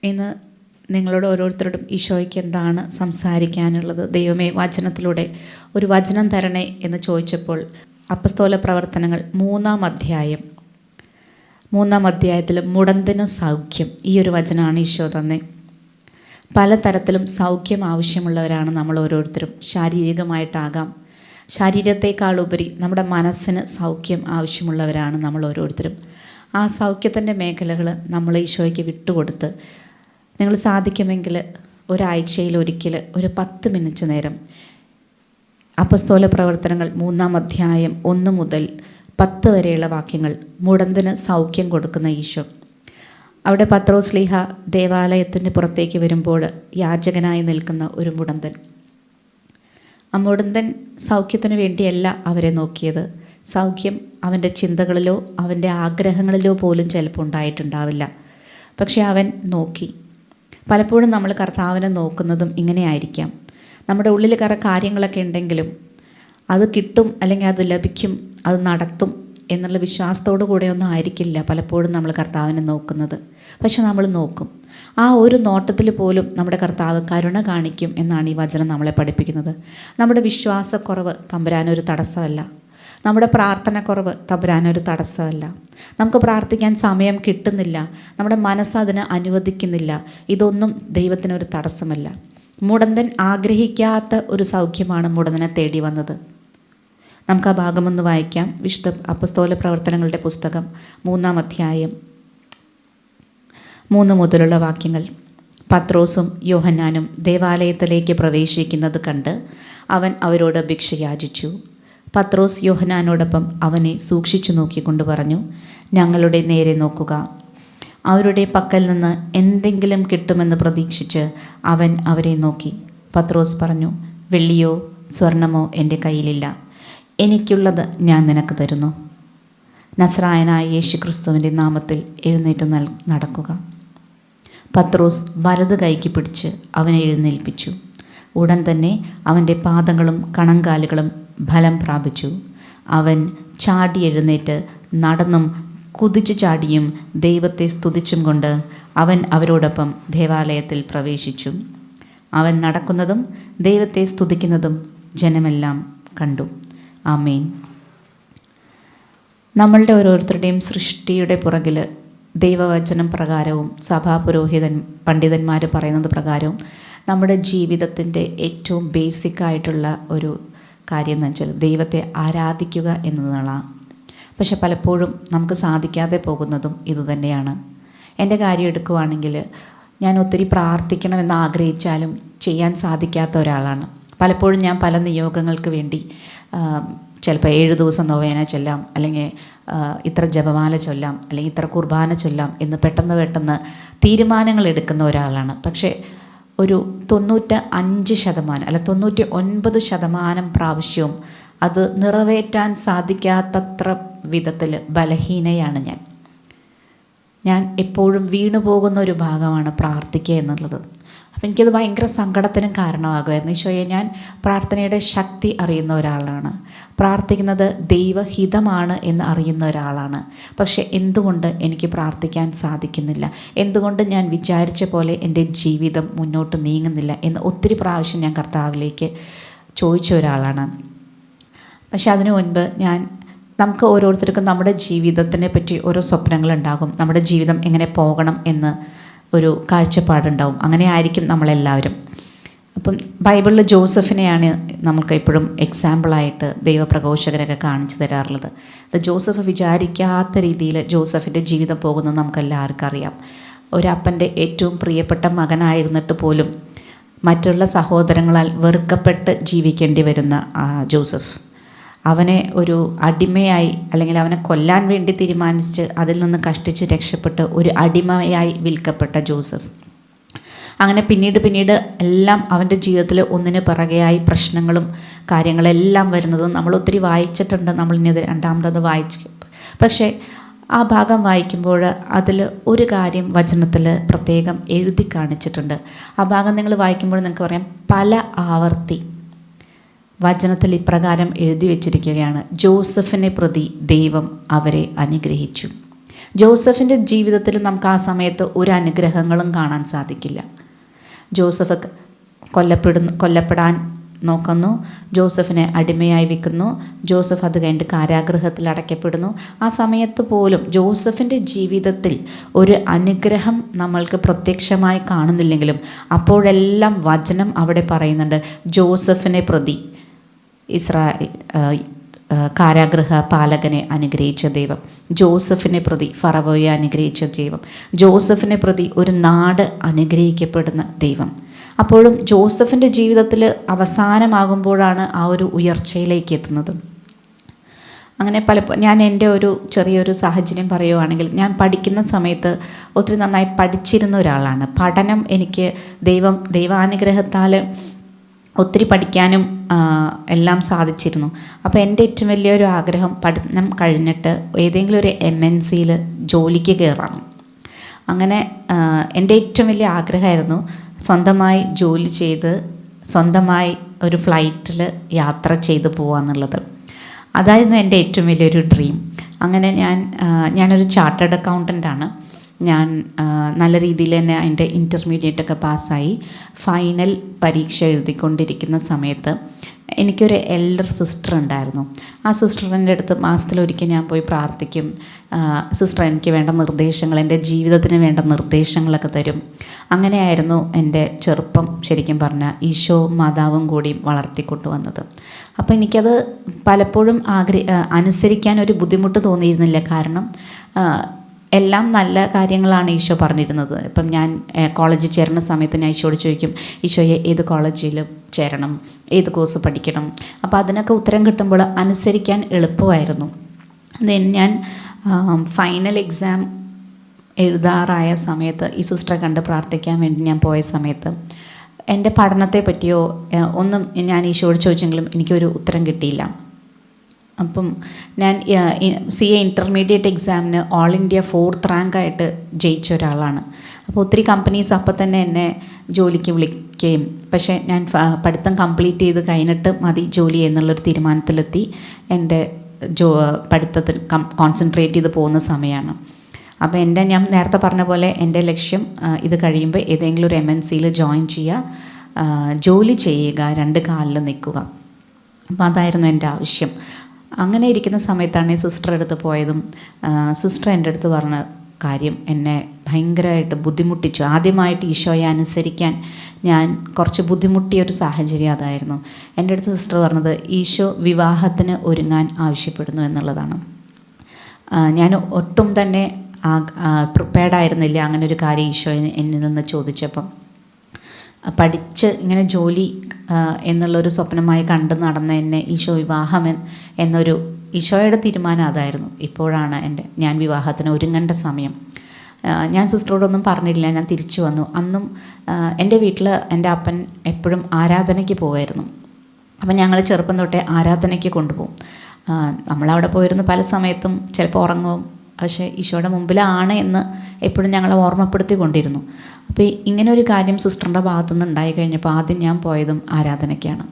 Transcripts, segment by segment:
ഇന്ന് നിങ്ങളോട് ഓരോരുത്തരോടും ഈശോയ്ക്ക് എന്താണ് സംസാരിക്കാനുള്ളത്? ദൈവമേ, വചനത്തിലൂടെ ഒരു വചനം തരണേ എന്ന് ചോദിച്ചപ്പോൾ അപ്പസ്തോല പ്രവർത്തനങ്ങൾ 3-ാം അധ്യായത്തിൽ മുടന്തിന് സൗഖ്യം, ഈ ഒരു വചനമാണ് ഈശോ തന്നെ. പലതരത്തിലും സൗഖ്യം ആവശ്യമുള്ളവരാണ് നമ്മൾ ഓരോരുത്തരും. ശാരീരികമായിട്ടാകാം, ശരീരത്തെക്കാളുപരി നമ്മുടെ മനസ്സിന് സൗഖ്യം ആവശ്യമുള്ളവരാണ് നമ്മൾ ഓരോരുത്തരും. ആ സൗഖ്യത്തിൻ്റെ മേഖലകൾ നമ്മൾ ഈശോയ്ക്ക് വിട്ടുകൊടുത്ത്, നിങ്ങൾ സാധിക്കുമെങ്കിൽ ഒരാഴ്ചയിൽ ഒരിക്കൽ ഒരു 10 മിനിറ്റ് നേരം അപ്പസ്തോല പ്രവർത്തനങ്ങൾ 3-ാം അധ്യായം 1 മുതൽ 10 വരെയുള്ള വാക്യങ്ങൾ, മുടന്തിന് സൗഖ്യം കൊടുക്കുന്ന ഈശോ. അവിടെ പത്രോസ് ശ്ലീഹ ദേവാലയത്തിൻ്റെ പുറത്തേക്ക് വരുമ്പോൾ യാചകനായി നിൽക്കുന്ന ഒരു മുടന്തൻ. ആ മുടന്തൻ സൗഖ്യത്തിന് വേണ്ടിയല്ല അവരെ നോക്കിയത്. സൗഖ്യം അവൻ്റെ ചിന്തകളിലോ അവൻ്റെ ആഗ്രഹങ്ങളിലോ പോലും ചിലപ്പോൾ ഉണ്ടായിട്ടുണ്ടാവില്ല. പക്ഷെ അവൻ നോക്കി. പലപ്പോഴും നമ്മൾ കർത്താവിനെ നോക്കുന്നതും ഇങ്ങനെയായിരിക്കാം. നമ്മുടെ ഉള്ളിൽ കാര്യങ്ങളൊക്കെ ഉണ്ടെങ്കിലും അത് കിട്ടും, അല്ലെങ്കിൽ അത് ലഭിക്കും, അത് നടത്തും എന്നുള്ള വിശ്വാസത്തോടു കൂടെ ഒന്നും ആയിരിക്കില്ല പലപ്പോഴും നമ്മൾ കർത്താവിനെ നോക്കുന്നത്. പക്ഷെ നമ്മൾ നോക്കും. ആ ഒരു നോട്ടത്തിൽ പോലും നമ്മുടെ കർത്താവ് കരുണ കാണിക്കും എന്നാണ് ഈ വചനം നമ്മളെ പഠിപ്പിക്കുന്നത്. നമ്മുടെ വിശ്വാസക്കുറവ് തമ്പുരാനൊരു തടസ്സമല്ല. നമ്മുടെ പ്രാർത്ഥനക്കുറവ് തമ്പുരാനൊരു തടസ്സമല്ല. നമുക്ക് പ്രാർത്ഥിക്കാൻ സമയം കിട്ടുന്നില്ല, നമ്മുടെ മനസ്സ് അതിന് അനുവദിക്കുന്നില്ല, ഇതൊന്നും ദൈവത്തിനൊരു തടസ്സമല്ല. മുടന്തൻ ആഗ്രഹിക്കാത്ത ഒരു സൗഖ്യമാണ് മുടന്തനെ തേടി വന്നത്. നമുക്ക് ആ ഭാഗമൊന്ന് വായിക്കാം. വിശുദ്ധ അപ്പസ്തോല പ്രവർത്തനങ്ങളുടെ പുസ്തകം 3-ാം അധ്യായം 3 മുതലുള്ള വാക്യങ്ങൾ. പത്രോസും യോഹന്നാനും ദേവാലയത്തിലേക്ക് പ്രവേശിക്കുന്നത് കണ്ട് അവൻ അവരോട് ഭിക്ഷ യാചിച്ചു. പത്രോസ് യോഹന്നാനോടൊപ്പം അവനെ സൂക്ഷിച്ചു നോക്കിക്കൊണ്ട് പറഞ്ഞു, ഞങ്ങളുടെ നേരെ നോക്കുക. അവരുടെ പക്കൽ നിന്ന് എന്തെങ്കിലും കിട്ടുമെന്ന് പ്രതീക്ഷിച്ച് അവൻ അവരെ നോക്കി. പത്രോസ് പറഞ്ഞു, വെള്ളിയോ സ്വർണമോ എൻ്റെ കയ്യിലില്ല, എനിക്കുള്ളത് ഞാൻ നിനക്ക് തരുന്നു. നസ്രായനായ യേശുക്രിസ്തുവിൻ്റെ നാമത്തിൽ എഴുന്നേറ്റ് നടക്കുക. പത്രോസ് വലത് കൈക്ക് പിടിച്ച് അവനെ എഴുന്നേൽപ്പിച്ചു. ഉടൻ തന്നെ അവൻ്റെ പാദങ്ങളും കണങ്കാലുകളും ഫലം പ്രാപിച്ചു. അവൻ ചാടി എഴുന്നേറ്റ് നടന്നും കുതിച്ചു ചാടിയും ദൈവത്തെ സ്തുതിച്ചും കൊണ്ട് അവൻ അവരോടൊപ്പം ദേവാലയത്തിൽ പ്രവേശിച്ചു. അവൻ നടക്കുന്നതും ദൈവത്തെ സ്തുതിക്കുന്നതും ജനമെല്ലാം കണ്ടു. ആമേൻ. നമ്മളുടെ ഓരോരുത്തരുടെയും സൃഷ്ടിയുടെ പുറകിൽ ദൈവവചനം പ്രകാരവും പണ്ഡിതന്മാർ പറയുന്നത് പ്രകാരവും നമ്മുടെ ജീവിതത്തിൻ്റെ ഏറ്റവും ബേസിക്കായിട്ടുള്ള ഒരു കാര്യം എന്ന് വെച്ചാൽ ദൈവത്തെ ആരാധിക്കുക എന്നതാണ്. പക്ഷെ പലപ്പോഴും നമുക്ക് സാധിക്കാതെ പോകുന്നതും ഇതുതന്നെയാണ്. എൻ്റെ കാര്യം എടുക്കുവാണെങ്കിൽ ഞാൻ ഒത്തിരി പ്രാർത്ഥിക്കണമെന്ന് ആഗ്രഹിച്ചാലും ചെയ്യാൻ സാധിക്കാത്ത ഒരാളാണ്. പലപ്പോഴും ഞാൻ പല നിയോഗങ്ങൾക്ക് വേണ്ടി ചിലപ്പോൾ 7 ദിവസം നൊവേന ചൊല്ലാം, അല്ലെങ്കിൽ ഇത്ര ജപമാല ചൊല്ലാം, അല്ലെങ്കിൽ ഇത്ര കുർബാന ചൊല്ലാം എന്ന് പെട്ടെന്ന് തീരുമാനങ്ങൾ എടുക്കുന്ന ഒരാളാണ്. പക്ഷേ ഒരു 95% അല്ല 99% പ്രാവശ്യവും അത് നിറവേറ്റാൻ സാധിക്കാത്തത്ര വിധത്തിൽ ബലഹീനയാണ് ഞാൻ എപ്പോഴും വീണു പോകുന്ന ഒരു ഭാഗമാണ് പ്രാർത്ഥിക്കുക എന്നുള്ളത്. അപ്പം എനിക്കത് ഭയങ്കര സങ്കടത്തിനും കാരണമാകുമായിരുന്നു. ഈശോയെ, ഞാൻ പ്രാർത്ഥനയുടെ ശക്തി അറിയുന്ന ഒരാളാണ്, പ്രാർത്ഥിക്കുന്നത് ദൈവഹിതമാണ് എന്ന് അറിയുന്ന ഒരാളാണ്. പക്ഷേ എന്തുകൊണ്ട് എനിക്ക് പ്രാർത്ഥിക്കാൻ സാധിക്കുന്നില്ല? എന്തുകൊണ്ട് ഞാൻ വിചാരിച്ച പോലെ എൻ്റെ ജീവിതം മുന്നോട്ട് നീങ്ങുന്നില്ല എന്ന് ഒത്തിരി പ്രാവശ്യം ഞാൻ കർത്താവിലേക്ക് ചോദിച്ച ഒരാളാണ്. പക്ഷെ അതിനു മുൻപ് നമുക്ക് ഓരോരുത്തർക്കും നമ്മുടെ ജീവിതത്തിനെ പറ്റി ഓരോ സ്വപ്നങ്ങളുണ്ടാകും. നമ്മുടെ ജീവിതം എങ്ങനെ പോകണം എന്ന് ഒരു കാഴ്ചപ്പാടുണ്ടാവും. അങ്ങനെ ആയിരിക്കും നമ്മളെല്ലാവരും. അപ്പം ബൈബിളിൽ ജോസഫിനെയാണ് നമുക്ക് എപ്പോഴും എക്സാമ്പിളായിട്ട് ദൈവപ്രഘോഷകരൊക്കെ കാണിച്ചു തരാറുള്ളത്. അത് ജോസഫ് വിചാരിക്കാത്ത രീതിയിൽ ജോസഫിൻ്റെ ജീവിതം പോകുന്നത് നമുക്കെല്ലാവർക്കും അറിയാം. ഒരപ്പൻ്റെ ഏറ്റവും പ്രിയപ്പെട്ട മകനായിരുന്നിട്ട് പോലും മറ്റുള്ള സഹോദരങ്ങളാൽ വെറുക്കപ്പെട്ട് ജീവിക്കേണ്ടി വരുന്ന ജോസഫ്, അവനെ ഒരു അടിമയായി, അല്ലെങ്കിൽ അവനെ കൊല്ലാൻ വേണ്ടി തീരുമാനിച്ച് അതിൽ നിന്ന് കഷ്ടിച്ച് രക്ഷപ്പെട്ട് ഒരു അടിമയായി വിൽക്കപ്പെട്ട ജോസഫ്. അങ്ങനെ പിന്നീട് എല്ലാം അവൻ്റെ ജീവിതത്തിൽ ഒന്നിന് പിറകെയായി പ്രശ്നങ്ങളും കാര്യങ്ങളെല്ലാം വരുന്നത് നമ്മൾ ഒത്തിരി വായിച്ചിട്ടുണ്ട്. നമ്മളിനി രണ്ടാമത് വായിച്ചു. പക്ഷേ ആ ഭാഗം വായിക്കുമ്പോൾ അതിൽ ഒരു കാര്യം വചനത്തിൽ പ്രത്യേകം എഴുതി കാണിച്ചിട്ടുണ്ട്. ആ ഭാഗം നിങ്ങൾ വായിക്കുമ്പോൾ നിങ്ങൾക്ക് പറയാം, പല ആവർത്തി വചനത്തിൽ ഇപ്രകാരം എഴുതി വച്ചിരിക്കുകയാണ്, ജോസഫിനെ പ്രതി ദൈവം അവരെ അനുഗ്രഹിച്ചു. ജോസഫിൻ്റെ ജീവിതത്തിൽ നമുക്ക് ആ സമയത്ത് ഒരു അനുഗ്രഹങ്ങളും കാണാൻ സാധിക്കില്ല. ജോസഫ് കൊല്ലപ്പെടാൻ നോക്കുന്നു, ജോസഫിനെ അടിമയായി വിൽക്കുന്നു, ജോസഫ് അത് കഴിഞ്ഞിട്ട് കാരാഗൃഹത്തിൽ അടയ്ക്കപ്പെടുന്നു. ആ സമയത്ത് പോലും ജോസഫിൻ്റെ ജീവിതത്തിൽ ഒരു അനുഗ്രഹം നമ്മൾക്ക് പ്രത്യക്ഷമായി കാണുന്നില്ലെങ്കിലും അപ്പോഴെല്ലാം വചനം അവിടെ പറയുന്നുണ്ട്, ജോസഫിനെ പ്രതി കാരാഗൃഹ പാലകനെ അനുഗ്രഹിച്ച ദൈവം, ജോസഫിനെ പ്രതി ഫറവോയെ അനുഗ്രഹിച്ച ദൈവം, ജോസഫിനെ പ്രതി ഒരു നാട് അനുഗ്രഹിക്കപ്പെടുന്ന ദൈവം. അപ്പോഴും ജോസഫിൻ്റെ ജീവിതത്തിൽ അവസാനമാകുമ്പോഴാണ് ആ ഒരു ഉയർച്ചയിലേക്ക് എത്തുന്നത്. അങ്ങനെ ഞാൻ എൻ്റെ ഒരു ചെറിയൊരു സാഹചര്യം പറയുവാണെങ്കിൽ, ഞാൻ പഠിക്കുന്ന സമയത്ത് ഒത്തിരി നന്നായി പഠിച്ചിരുന്ന ഒരാളാണ്. പഠനം എനിക്ക് ദൈവാനുഗ്രഹത്താൽ ഒത്തിരി പഠിക്കാനും എല്ലാം സാധിച്ചിരുന്നു. അപ്പോൾ എൻ്റെ ഏറ്റവും വലിയൊരു ആഗ്രഹം പഠനം കഴിഞ്ഞിട്ട് ഏതെങ്കിലും ഒരു MNCയിൽ ജോലിക്ക് കയറണം. അങ്ങനെ എൻ്റെ ഏറ്റവും വലിയ ആഗ്രഹമായിരുന്നു സ്വന്തമായി ജോലി ചെയ്ത് സ്വന്തമായി ഒരു ഫ്ലൈറ്റിൽ യാത്ര ചെയ്ത് പോകാമെന്നുള്ളത്. അതായിരുന്നു എൻ്റെ ഏറ്റവും വലിയൊരു ഡ്രീം. അങ്ങനെ ഞാനൊരു ചാർട്ടേഡ് അക്കൗണ്ടൻ്റാണ്. ഞാൻ നല്ല രീതിയിൽ തന്നെ അതിൻ്റെ ഇൻ്റർമീഡിയറ്റൊക്കെ പാസ്സായി ഫൈനൽ പരീക്ഷ എഴുതിക്കൊണ്ടിരിക്കുന്ന സമയത്ത് എനിക്കൊരു എൽഡർ സിസ്റ്റർ ഉണ്ടായിരുന്നു. ആ സിസ്റ്ററിൻ്റെ അടുത്ത് മാസത്തിലൊരിക്കൽ ഞാൻ പോയി പ്രാർത്ഥിക്കും. സിസ്റ്റർ എനിക്ക് വേണ്ട നിർദ്ദേശങ്ങൾ, എൻ്റെ ജീവിതത്തിന് വേണ്ട നിർദ്ദേശങ്ങളൊക്കെ തരും. അങ്ങനെയായിരുന്നു എൻ്റെ ചെറുപ്പം ശരിക്കും പറഞ്ഞാൽ ഈശോ മാതാവും കൂടി വളർത്തിക്കൊണ്ടുവന്നത്. അപ്പോൾ എനിക്കത് പലപ്പോഴും അനുസരിക്കാൻ ഒരു ബുദ്ധിമുട്ട് തോന്നിയിരുന്നില്ല. കാരണം എല്ലാം നല്ല കാര്യങ്ങളാണ് ഈശോ പറഞ്ഞിരുന്നത്. ഇപ്പം ഞാൻ കോളേജിൽ ചേരുന്ന സമയത്ത് ഞാൻ ഈശോയോട് ചോദിക്കും, ഈശോയെ ഏത് കോളേജിൽ ചേരണം, ഏത് കോഴ്സ് പഠിക്കണം. അപ്പോൾ അതിനൊക്കെ ഉത്തരം കിട്ടുമ്പോൾ അനുസരിക്കാൻ എളുപ്പമായിരുന്നു. ഞാൻ ഫൈനൽ എക്സാം എഴുതാറായ സമയത്ത് ഈ സിസ്റ്ററെ കണ്ട് പ്രാർത്ഥിക്കാൻ വേണ്ടി ഞാൻ പോയ സമയത്ത് എൻ്റെ പഠനത്തെ പറ്റിയോ ഒന്നും ഞാൻ ഈശോയോട് ചോദിച്ചെങ്കിലും എനിക്കൊരു ഉത്തരം കിട്ടിയില്ല. അപ്പം ഞാൻ CA ഇൻ്റർമീഡിയറ്റ് എക്സാമിന് ഓൾ ഇന്ത്യ 4th റാങ്കായിട്ട് ജയിച്ച ഒരാളാണ്. അപ്പോൾ ഒത്തിരി കമ്പനീസ് അപ്പം തന്നെ എന്നെ ജോലിക്ക് വിളിക്കുകയും, പക്ഷേ ഞാൻ പഠിത്തം കംപ്ലീറ്റ് ചെയ്ത് കഴിഞ്ഞിട്ട് മതി ജോലി എന്നുള്ളൊരു തീരുമാനത്തിലെത്തി എൻ്റെ പഠിത്തത്തിൽ കോൺസെൻട്രേറ്റ് ചെയ്ത് പോകുന്ന സമയമാണ്. അപ്പോൾ ഞാൻ നേരത്തെ പറഞ്ഞ പോലെ എൻ്റെ ലക്ഷ്യം ഇത് കഴിയുമ്പോൾ ഏതെങ്കിലും ഒരു MNCയിൽ ജോയിൻ ചെയ്യുക, ജോലി ചെയ്യുക, 2 കാലിൽ നിൽക്കുക. അപ്പോൾ അതായിരുന്നു എൻ്റെ ആവശ്യം. അങ്ങനെ ഇരിക്കുന്ന സമയത്താണ് സിസ്റ്റർ അടുത്ത് പോയതും സിസ്റ്റർ എൻ്റെ അടുത്ത് പറഞ്ഞ കാര്യം എന്നെ ഭയങ്കരമായിട്ട് ബുദ്ധിമുട്ടിച്ചു. ആദ്യമായിട്ട് ഈശോയെ അനുസരിക്കാൻ ഞാൻ കുറച്ച് ബുദ്ധിമുട്ടിയൊരു സാഹചര്യം അതായിരുന്നു. എൻ്റെ അടുത്ത് സിസ്റ്റർ പറഞ്ഞത് ഈശോ വിവാഹത്തിന് ഒരുങ്ങാൻ ആവശ്യപ്പെടുന്നു എന്നുള്ളതാണ്. ഞാൻ ഒട്ടും തന്നെ പ്രിപ്പയർഡ് ആയിരുന്നില്ല അങ്ങനെ ഒരു കാര്യം ഈശോ എന്നിൽ നിന്ന് ചോദിച്ചപ്പം. പഠിച്ച് ഇങ്ങനെ ജോലി എന്നുള്ളൊരു സ്വപ്നമായി കണ്ടു നടന്ന എന്നെ ഈശോ വിവാഹം എന്നൊരു ഈശോയുടെ തീരുമാനം അതായിരുന്നു. ഇപ്പോഴാണ് ഞാൻ വിവാഹത്തിന് ഒരുങ്ങേണ്ട സമയം. ഞാൻ സിസ്റ്ററോടൊന്നും പറഞ്ഞില്ല, ഞാൻ തിരിച്ചു വന്നു. അന്നും എൻ്റെ വീട്ടിൽ എൻ്റെ അപ്പൻ എപ്പോഴും ആരാധനയ്ക്ക് പോകുമായിരുന്നു. അപ്പം ഞങ്ങൾ ചെറുപ്പം തൊട്ടേ ആരാധനയ്ക്ക് കൊണ്ടുപോകും. നമ്മളവിടെ പോയിരുന്ന് പല സമയത്തും ചിലപ്പോൾ ഉറങ്ങും, പക്ഷേ ഈശോയുടെ മുമ്പിലാണ് എന്ന് എപ്പോഴും ഞങ്ങളെ ഓർമ്മപ്പെടുത്തിക്കൊണ്ടിരുന്നു. അപ്പോൾ ഇങ്ങനെ ഒരു കാര്യം സിസ്റ്ററിൻ്റെ ഭാഗത്തുനിന്ന് ഉണ്ടായി കഴിഞ്ഞപ്പോൾ ആദ്യം ഞാൻ പോയതും ആരാധനയ്ക്കാണ്.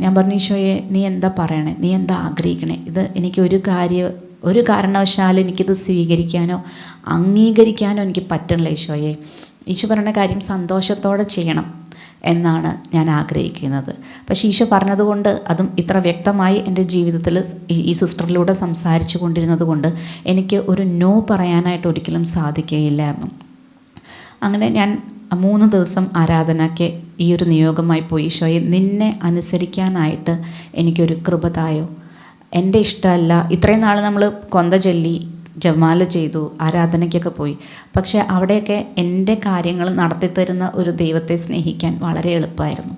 ഞാൻ പറഞ്ഞു, ഈശോയെ നീ എന്താ പറയണേ, നീ എന്താ ആഗ്രഹിക്കണേ, ഇത് എനിക്ക് ഒരു കാരണവശാലും എനിക്കിത് സ്വീകരിക്കാനോ അംഗീകരിക്കാനോ എനിക്ക് പറ്റണില്ല ഈശോയെ. ഈശോ പറയുന്ന കാര്യം സന്തോഷത്തോടെ ചെയ്യണം എന്നാണ് ഞാൻ ആഗ്രഹിക്കുന്നത്. പക്ഷേ ഈശോ പറഞ്ഞതുകൊണ്ട് അതും ഇത്ര വ്യക്തമായി എൻ്റെ ജീവിതത്തിൽ ഈ സിസ്റ്ററിലൂടെ സംസാരിച്ചു കൊണ്ടിരുന്നത് കൊണ്ട് എനിക്ക് ഒരു നോ പറയാനായിട്ട് ഒരിക്കലും സാധിക്കുകയില്ലായിരുന്നു. അങ്ങനെ ഞാൻ 3 ദിവസം ആരാധനയ്ക്ക് ഈ ഒരു നിയോഗമായി പോയി. ഈശോയെ നിന്നെ അനുസരിക്കാനായിട്ട് എനിക്കൊരു കൃപ തായോ, എൻ്റെ ഇഷ്ടമല്ല. ഇത്രയും നാൾ നമ്മൾ കൊന്ത ചൊല്ലി ജപമാല ചെയ്തു, ആരാധനയ്ക്കൊക്കെ പോയി, പക്ഷേ അവിടെയൊക്കെ എൻ്റെ കാര്യങ്ങൾ നടത്തിത്തരുന്ന ഒരു ദൈവത്തെ സ്നേഹിക്കാൻ വളരെ എളുപ്പമായിരുന്നു.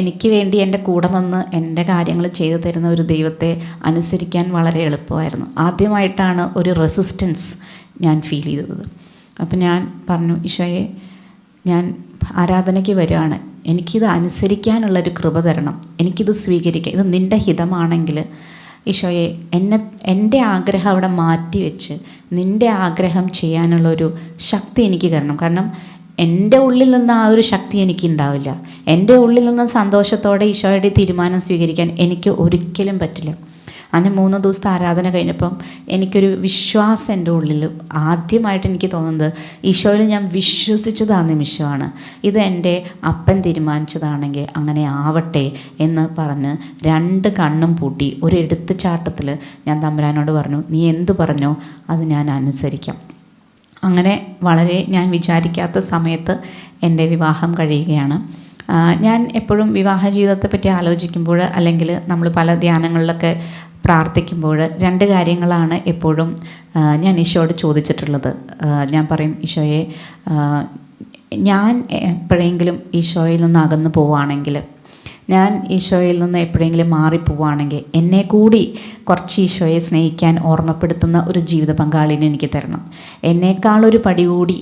എനിക്ക് വേണ്ടി എൻ്റെ കൂടെ നിന്ന് എൻ്റെ കാര്യങ്ങൾ ചെയ്തു തരുന്ന ഒരു ദൈവത്തെ അനുസരിക്കാൻ വളരെ എളുപ്പമായിരുന്നു. ആദ്യമായിട്ടാണ് ഒരു റെസിസ്റ്റൻസ് ഞാൻ ഫീൽ ചെയ്തത്. അപ്പം ഞാൻ പറഞ്ഞു, ഈശോയെ ഞാൻ ആരാധനയ്ക്ക് വരികയാണ്, എനിക്കിത് അനുസരിക്കാനുള്ളൊരു കൃപ തരണം, എനിക്കിത് സ്വീകരിക്കാം, ഇത് നിൻ്റെ ഹിതമാണെങ്കിൽ ഈശോയെ എൻ്റെ ആഗ്രഹം അവിടെ മാറ്റി വെച്ച് നിൻ്റെ ആഗ്രഹം ചെയ്യാനുള്ളൊരു ശക്തി എനിക്ക് തരണം. കാരണം എൻ്റെ ഉള്ളിൽ നിന്ന് ആ ഒരു ശക്തി എനിക്ക് ഉണ്ടാവില്ല. എൻ്റെ ഉള്ളിൽ നിന്ന് സന്തോഷത്തോടെ ഈശോയുടെ തീരുമാനം സ്വീകരിക്കാൻ എനിക്ക് ഒരിക്കലും പറ്റില്ല. അങ്ങനെ 3 ദിവസത്തെ ആരാധന കഴിഞ്ഞപ്പം എനിക്കൊരു വിശ്വാസം എൻ്റെ ഉള്ളിൽ ആദ്യമായിട്ട് എനിക്ക് തോന്നുന്നത് ഈശോയിൽ ഞാൻ വിശ്വസിച്ചത് ആ നിമിഷമാണ്. ഇത് എൻ്റെ അപ്പൻ തീരുമാനിച്ചതാണെങ്കിൽ അങ്ങനെ ആവട്ടെ എന്ന് പറഞ്ഞ് 2 കണ്ണും പൂട്ടി ഒരു എടുത്തുചാട്ടത്തിൽ ഞാൻ തമ്പുരാനോട് പറഞ്ഞു, നീ എന്ത് പറഞ്ഞോ അത് ഞാൻ അനുസരിക്കാം. അങ്ങനെ വളരെ ഞാൻ വിചാരിക്കാത്ത സമയത്ത് എൻ്റെ വിവാഹം കഴിയുകയാണ്. ഞാൻ എപ്പോഴും വിവാഹ ജീവിതത്തെപ്പറ്റി ആലോചിക്കുമ്പോൾ അല്ലെങ്കിൽ നമ്മൾ പല ധ്യാനങ്ങളിലൊക്കെ പ്രാർത്ഥിക്കുമ്പോൾ 2 കാര്യങ്ങളാണ് എപ്പോഴും ഞാൻ ഈശോയോട് ചോദിച്ചിട്ടുള്ളത്. ഞാൻ പറയും, ഈശോയെ, ഞാൻ എപ്പോഴെങ്കിലും ഈശോയിൽ നിന്ന് അകന്നു പോവുകയാണെങ്കിൽ, ഞാൻ ഈശോയിൽ നിന്ന് എപ്പോഴെങ്കിലും മാറിപ്പോവുകയാണെങ്കിൽ എന്നെ കൂടി കുറച്ച് ഈശോയെ സ്നേഹിക്കാൻ ഓർമ്മപ്പെടുത്തുന്ന ഒരു ജീവിത പങ്കാളിനെ എനിക്ക് തരണം. എന്നേക്കാളൊരു പടി കൂടി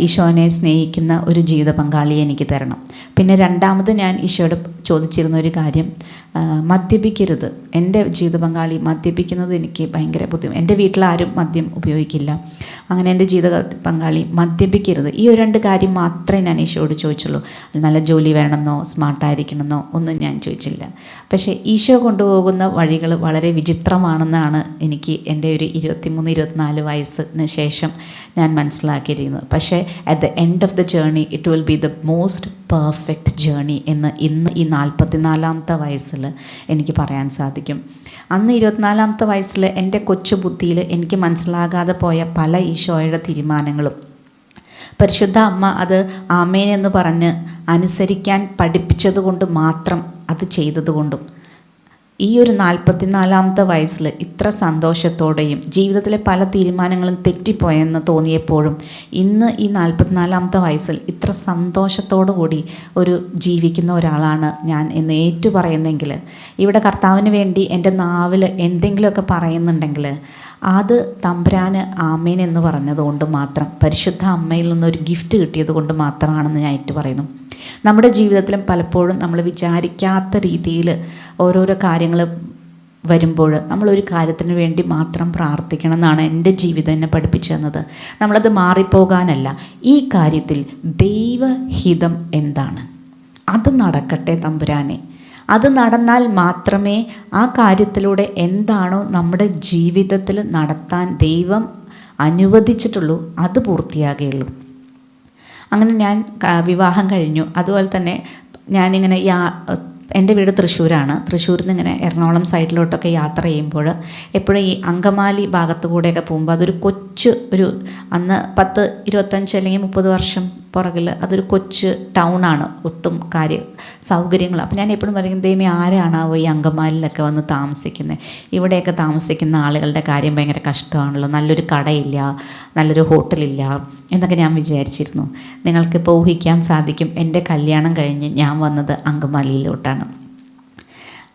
ഈശോനെ സ്നേഹിക്കുന്ന ഒരു ജീവിത പങ്കാളിയെ എനിക്ക് തരണം. പിന്നെ രണ്ടാമത് ഞാൻ ഈശോയോട് ചോദിച്ചിരുന്ന ഒരു കാര്യം, മദ്യപിക്കരുത്. എൻ്റെ ജീവിത പങ്കാളി മദ്യപിക്കുന്നത് എനിക്ക് ഭയങ്കര ബുദ്ധിമുട്ട്. എൻ്റെ വീട്ടിലാരും മദ്യം ഉപയോഗിക്കില്ല. അങ്ങനെ എൻ്റെ ജീവിത പങ്കാളി മദ്യപിക്കരുത്. ഈ 2 കാര്യം മാത്രമേ ഞാൻ ഈശോയോട് ചോദിച്ചുള്ളൂ. നല്ല ജോലി വേണമെന്നോ സ്മാർട്ടായിരിക്കണമെന്നോ ഒന്നും ഞാൻ ചോദിച്ചില്ല. പക്ഷേ ഈശോ കൊണ്ടുപോകുന്ന വഴികൾ വളരെ വിചിത്രമാണെന്നാണ് എനിക്ക് എൻ്റെ ഒരു 23-24 വയസ്സിന് ശേഷം ഞാൻ മനസ്സിലാക്കിയിരിക്കുന്നത്. പക്ഷേ at the end of the journey it will be the most perfect journey എന്ന് ഇന്ന് ഈ 44-ാമത്തെ വയസ്സിൽ എനിക്ക് പറയാൻ സാധിക്കും. അന്ന് 24-ാമത്തെ വയസ്സിൽ എൻ്റെ കൊച്ചു ബുദ്ധിയിൽ എനിക്ക് മനസ്സിലാകാതെ പോയ പല ഈശോയുടെ തീരുമാനങ്ങളും പരിശുദ്ധ അമ്മ അത് ആമേൻ എന്ന് പറഞ്ഞ് അനുസരിക്കാൻ പഠിപ്പിച്ചതുകൊണ്ട് മാത്രം അത് ചെയ്തതുകൊണ്ടും ഈ ഒരു 44-ാമത്തെ വയസ്സിൽ ഇത്ര സന്തോഷത്തോടെയും ജീവിതത്തിലെ പല തീരുമാനങ്ങളും തെറ്റിപ്പോയെന്ന് തോന്നിയപ്പോഴും ഇന്ന് ഈ 44-ാമത്തെ വയസ്സിൽ ഇത്ര സന്തോഷത്തോടു കൂടി ഒരു ജീവിക്കുന്ന ഒരാളാണ് ഞാൻ എന്ന് ഏറ്റു പറയുന്നെങ്കിൽ, ഇവിടെ കർത്താവിന് വേണ്ടി എൻ്റെ നാവിൽ എന്തെങ്കിലുമൊക്കെ പറയുന്നുണ്ടെങ്കിൽ അത് തമ്പുരാന് ആമേൻ എന്ന് പറഞ്ഞതുകൊണ്ട് മാത്രം, പരിശുദ്ധ അമ്മയിൽ നിന്നൊരു ഗിഫ്റ്റ് കിട്ടിയത് കൊണ്ട് മാത്രമാണെന്ന് ഞാൻ ഏറ്റു പറയുന്നു. നമ്മുടെ ജീവിതത്തിലും പലപ്പോഴും നമ്മൾ വിചാരിക്കാത്ത രീതിയിൽ ഓരോരോ കാര്യങ്ങൾ വരുമ്പോൾ നമ്മളൊരു കാര്യത്തിന് വേണ്ടി മാത്രം പ്രാർത്ഥിക്കണം എന്നാണ് എൻ്റെ ജീവിതം എന്നെ പഠിപ്പിച്ചു തന്നത്. നമ്മളത് മാറിപ്പോകാനല്ല. ഈ കാര്യത്തിൽ ദൈവഹിതം എന്താണ്, അത് നടക്കട്ടെ തമ്പുരാനെ. അത് നടന്നാൽ മാത്രമേ ആ കാര്യത്തിലൂടെ എന്താണോ നമ്മുടെ ജീവിതത്തിൽ നടത്താൻ ദൈവം അനുവദിച്ചിട്ടുള്ളൂ അത് പൂർത്തിയാകുകയുള്ളൂ. അങ്ങനെ ഞാൻ വിവാഹം കഴിഞ്ഞു. അതുപോലെ തന്നെ ഞാനിങ്ങനെ എൻ്റെ വീട് തൃശ്ശൂരാണ്. തൃശ്ശൂരിൽ നിന്ന് ഇങ്ങനെ എറണാകുളം സൈഡിലോട്ടൊക്കെ യാത്ര ചെയ്യുമ്പോൾ എപ്പോഴും ഈ അങ്കമാലി ഭാഗത്തു കൂടെയൊക്കെ പോകുമ്പോൾ അതൊരു കൊച്ചു ഒരു അന്ന് 10-25 അല്ലെങ്കിൽ 30 വർഷം പുറകിൽ അതൊരു കൊച്ചു ടൗണാണ്, ഒട്ടും സൗകര്യങ്ങൾ. അപ്പോൾ ഞാൻ എപ്പോഴും പറയും, ദൈവമേ ആരാണാവോ ഈ അങ്കമാലിയിലൊക്കെ വന്ന് താമസിക്കുന്നത്, ഇവിടെയൊക്കെ താമസിക്കുന്ന ആളുകളുടെ കാര്യം ഭയങ്കര കഷ്ടമാണല്ലോ, നല്ലൊരു കടയില്ല, നല്ലൊരു ഹോട്ടലില്ല എന്നൊക്കെ ഞാൻ വിചാരിച്ചിരുന്നു. നിങ്ങൾക്കിപ്പോൾ ഊഹിക്കാൻ സാധിക്കും, എൻ്റെ കല്യാണം കഴിഞ്ഞ് ഞാൻ വന്നത് അങ്കമാലിയിലോട്ടാണ്.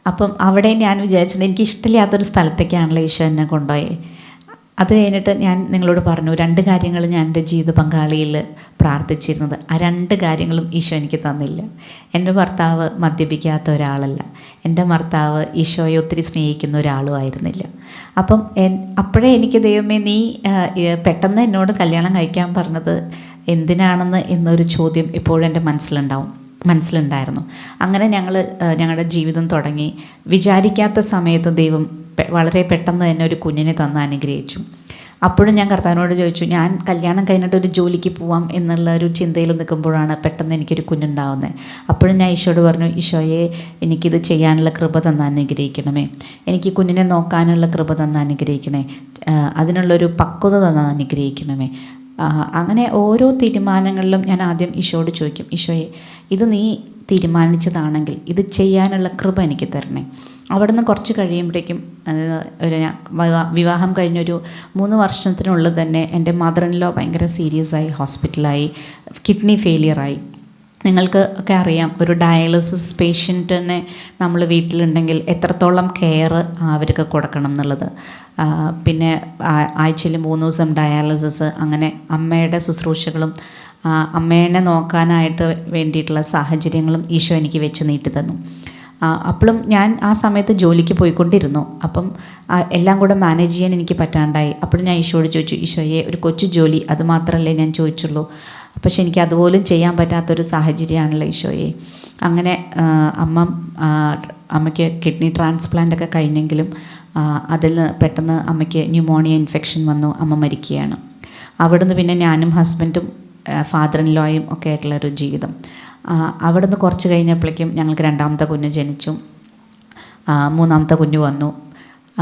അപ്പം അവിടെ ഞാൻ വിചാരിച്ചിട്ടുണ്ട്, എനിക്ക് ഇഷ്ടമില്ലാത്തൊരു സ്ഥലത്തേക്കാണല്ലോ ഈശോ എന്നെ കൊണ്ടുപോയി. അത് കഴിഞ്ഞിട്ട് ഞാൻ നിങ്ങളോട് പറഞ്ഞു 2 കാര്യങ്ങൾ ഞാൻ എൻ്റെ ജീവിത പങ്കാളിയിൽ പ്രാർത്ഥിച്ചിരുന്നത്. ആ 2 കാര്യങ്ങളും ഈശോ എനിക്ക് തന്നില്ല. എൻ്റെ ഭർത്താവ് മദ്യപിക്കാത്ത ഒരാളല്ല. എൻ്റെ ഭർത്താവ് ഈശോയെ ഒത്തിരി സ്നേഹിക്കുന്ന ഒരാളും ആയിരുന്നില്ല. അപ്പം അപ്പോഴേ എനിക്ക് ദൈവമേ നീ പെട്ടെന്ന് എന്നോട് കല്യാണം കഴിക്കാൻ പറഞ്ഞത് എന്തിനാണെന്ന് എന്നൊരു ചോദ്യം ഇപ്പോഴും എൻ്റെ മനസ്സിലുണ്ടായിരുന്നു. അങ്ങനെ ഞങ്ങളുടെ ജീവിതം തുടങ്ങി. വിചാരിക്കാത്ത സമയത്ത് ദൈവം വളരെ പെട്ടെന്ന് തന്നെ ഒരു കുഞ്ഞിനെ തന്ന് അനുഗ്രഹിച്ചു. അപ്പോഴും ഞാൻ കർത്താവിനോട് ചോദിച്ചു, ഞാൻ കല്യാണം കഴിഞ്ഞിട്ട് ഒരു ജോലിക്ക് പോവാം എന്നുള്ള ഒരു ചിന്തയിൽ നിൽക്കുമ്പോഴാണ് പെട്ടെന്ന് എനിക്കൊരു കുഞ്ഞുണ്ടാവുന്നത്. അപ്പോഴും ഞാൻ ഈശോയോട് പറഞ്ഞു, ഈശോയെ എനിക്കിത് ചെയ്യാനുള്ള കൃപ തന്ന് അനുഗ്രഹിക്കണമേ, എനിക്ക് കുഞ്ഞിനെ നോക്കാനുള്ള കൃപ തന്ന് അനുഗ്രഹിക്കണേ, അതിനുള്ളൊരു പക്വത തന്ന് അനുഗ്രഹിക്കണമേ. അങ്ങനെ ഓരോ തീരുമാനങ്ങളിലും ഞാൻ ആദ്യം ഈശോയോട് ചോദിക്കും, ഈശോയെ ഇത് നീ തീരുമാനിച്ചതാണെങ്കിൽ ഇത് ചെയ്യാനുള്ള കൃപ എനിക്ക് തരണേ. അവിടെ നിന്ന് കുറച്ച് കഴിയുമ്പോഴേക്കും വിവാഹം കഴിഞ്ഞൊരു 3 വർഷത്തിനുള്ളിൽ തന്നെ എൻ്റെ മദർ ഇൻ ലോ ഭയങ്കര സീരിയസായി ഹോസ്പിറ്റലായി, കിഡ്നി ഫെയിലിയറായി. നിങ്ങൾക്ക് ഒക്കെ അറിയാം, ഒരു ഡയാലിസിസ് പേഷ്യൻറ്റിനെ നമ്മൾ വീട്ടിലുണ്ടെങ്കിൽ എത്രത്തോളം കെയർ അവർക്ക് കൊടുക്കണം എന്നുള്ളത്. പിന്നെ ആഴ്ചയിൽ 3 ദിവസം ഡയാലിസിസ്, അങ്ങനെ അമ്മയുടെ ശുശ്രൂഷകളും അമ്മേനെ നോക്കാനായിട്ട് വേണ്ടിയിട്ടുള്ള സാഹചര്യങ്ങളും ഈശോ എനിക്ക് വെച്ച് നീട്ടി തന്നു. അപ്പോഴും ഞാൻ ആ സമയത്ത് ജോലിക്ക് പോയിക്കൊണ്ടിരുന്നു. അപ്പം എല്ലാം കൂടെ മാനേജ് ചെയ്യാൻ എനിക്ക് പറ്റാണ്ടായി. അപ്പോഴും ഞാൻ ഈശോയോട് ചോദിച്ചു, ഈശോയെ ഒരു കൊച്ചു ജോലി അത് മാത്രമല്ലേ ഞാൻ ചോദിച്ചുള്ളൂ, പക്ഷെ എനിക്ക് അതുപോലും ചെയ്യാൻ പറ്റാത്തൊരു സാഹചര്യമാണല്ലോ ഈശോയെ. അങ്ങനെ അമ്മയ്ക്ക് കിഡ്നി ട്രാൻസ്പ്ലാന്റ് ഒക്കെ കഴിഞ്ഞെങ്കിലും അതിൽ പെട്ടെന്ന് അമ്മയ്ക്ക് ന്യൂമോണിയ ഇൻഫെക്ഷൻ വന്നു, അമ്മ മരിക്കുകയാണ്. അവിടുന്ന് പിന്നെ ഞാനും ഹസ്ബൻഡും ഫാദർ ഇൻ ലോയും ഒക്കെ ആയിട്ടുള്ളൊരു ജീവിതം. അവിടുന്ന് കുറച്ച് കഴിഞ്ഞപ്പോഴേക്കും ഞങ്ങൾക്ക് രണ്ടാമത്തെ കുഞ്ഞ് ജനിച്ചു, മൂന്നാമത്തെ കുഞ്ഞ് വന്നു.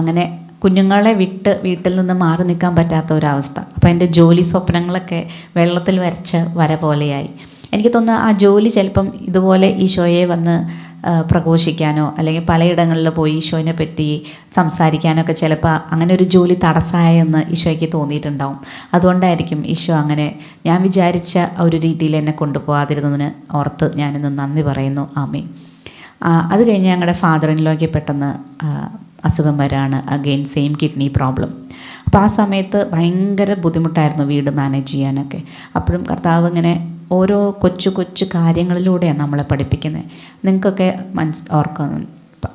അങ്ങനെ കുഞ്ഞുങ്ങളെ വിട്ട് വീട്ടിൽ നിന്ന് മാറി നിൽക്കാൻ പറ്റാത്ത ഒരവസ്ഥ. അപ്പോൾ എൻ്റെ ജോലി സ്വപ്നങ്ങളൊക്കെ വെള്ളത്തിൽ വരച്ച വര പോലെയായി. എനിക്ക് തോന്നുന്നു ആ ജോലി ചിലപ്പം ഇതുപോലെ ഈശോയെ വന്ന് പ്രഘോഷിക്കാനോ അല്ലെങ്കിൽ പലയിടങ്ങളിൽ പോയി ഈശോനെ പറ്റി സംസാരിക്കാനോ ഒക്കെ ചിലപ്പോൾ അങ്ങനെ ഒരു ജോലി തടസ്സമായെന്ന് ഈശോയ്ക്ക് തോന്നിയിട്ടുണ്ടാവും. അതുകൊണ്ടായിരിക്കും ഈശോ അങ്ങനെ ഞാൻ വിചാരിച്ച ഒരു രീതിയിൽ എന്നെ കൊണ്ടുപോകാതിരുന്നതിന് ഓർത്ത് ഞാനിന്ന് നന്ദി പറയുന്നു. ആമീൻ. അത് കഴിഞ്ഞ് ഞങ്ങളുടെ ഫാദർ ഇൻ ലോയ്ക്ക് പെട്ടെന്ന് അസുഖം വരാണ്, അഗെയിൻ സെയിം കിഡ്നി പ്രോബ്ലം. അപ്പോൾ ആ സമയത്ത് ഭയങ്കര ബുദ്ധിമുട്ടായിരുന്നു വീട് മാനേജ് ചെയ്യാനൊക്കെ. അപ്പോഴും കർത്താവ് ഇങ്ങനെ ഓരോ കൊച്ചു കൊച്ചു കാര്യങ്ങളിലൂടെയാണ് നമ്മളെ പഠിപ്പിക്കുന്നത്. നിങ്ങൾക്കൊക്കെ ഓർക്കുന്നു,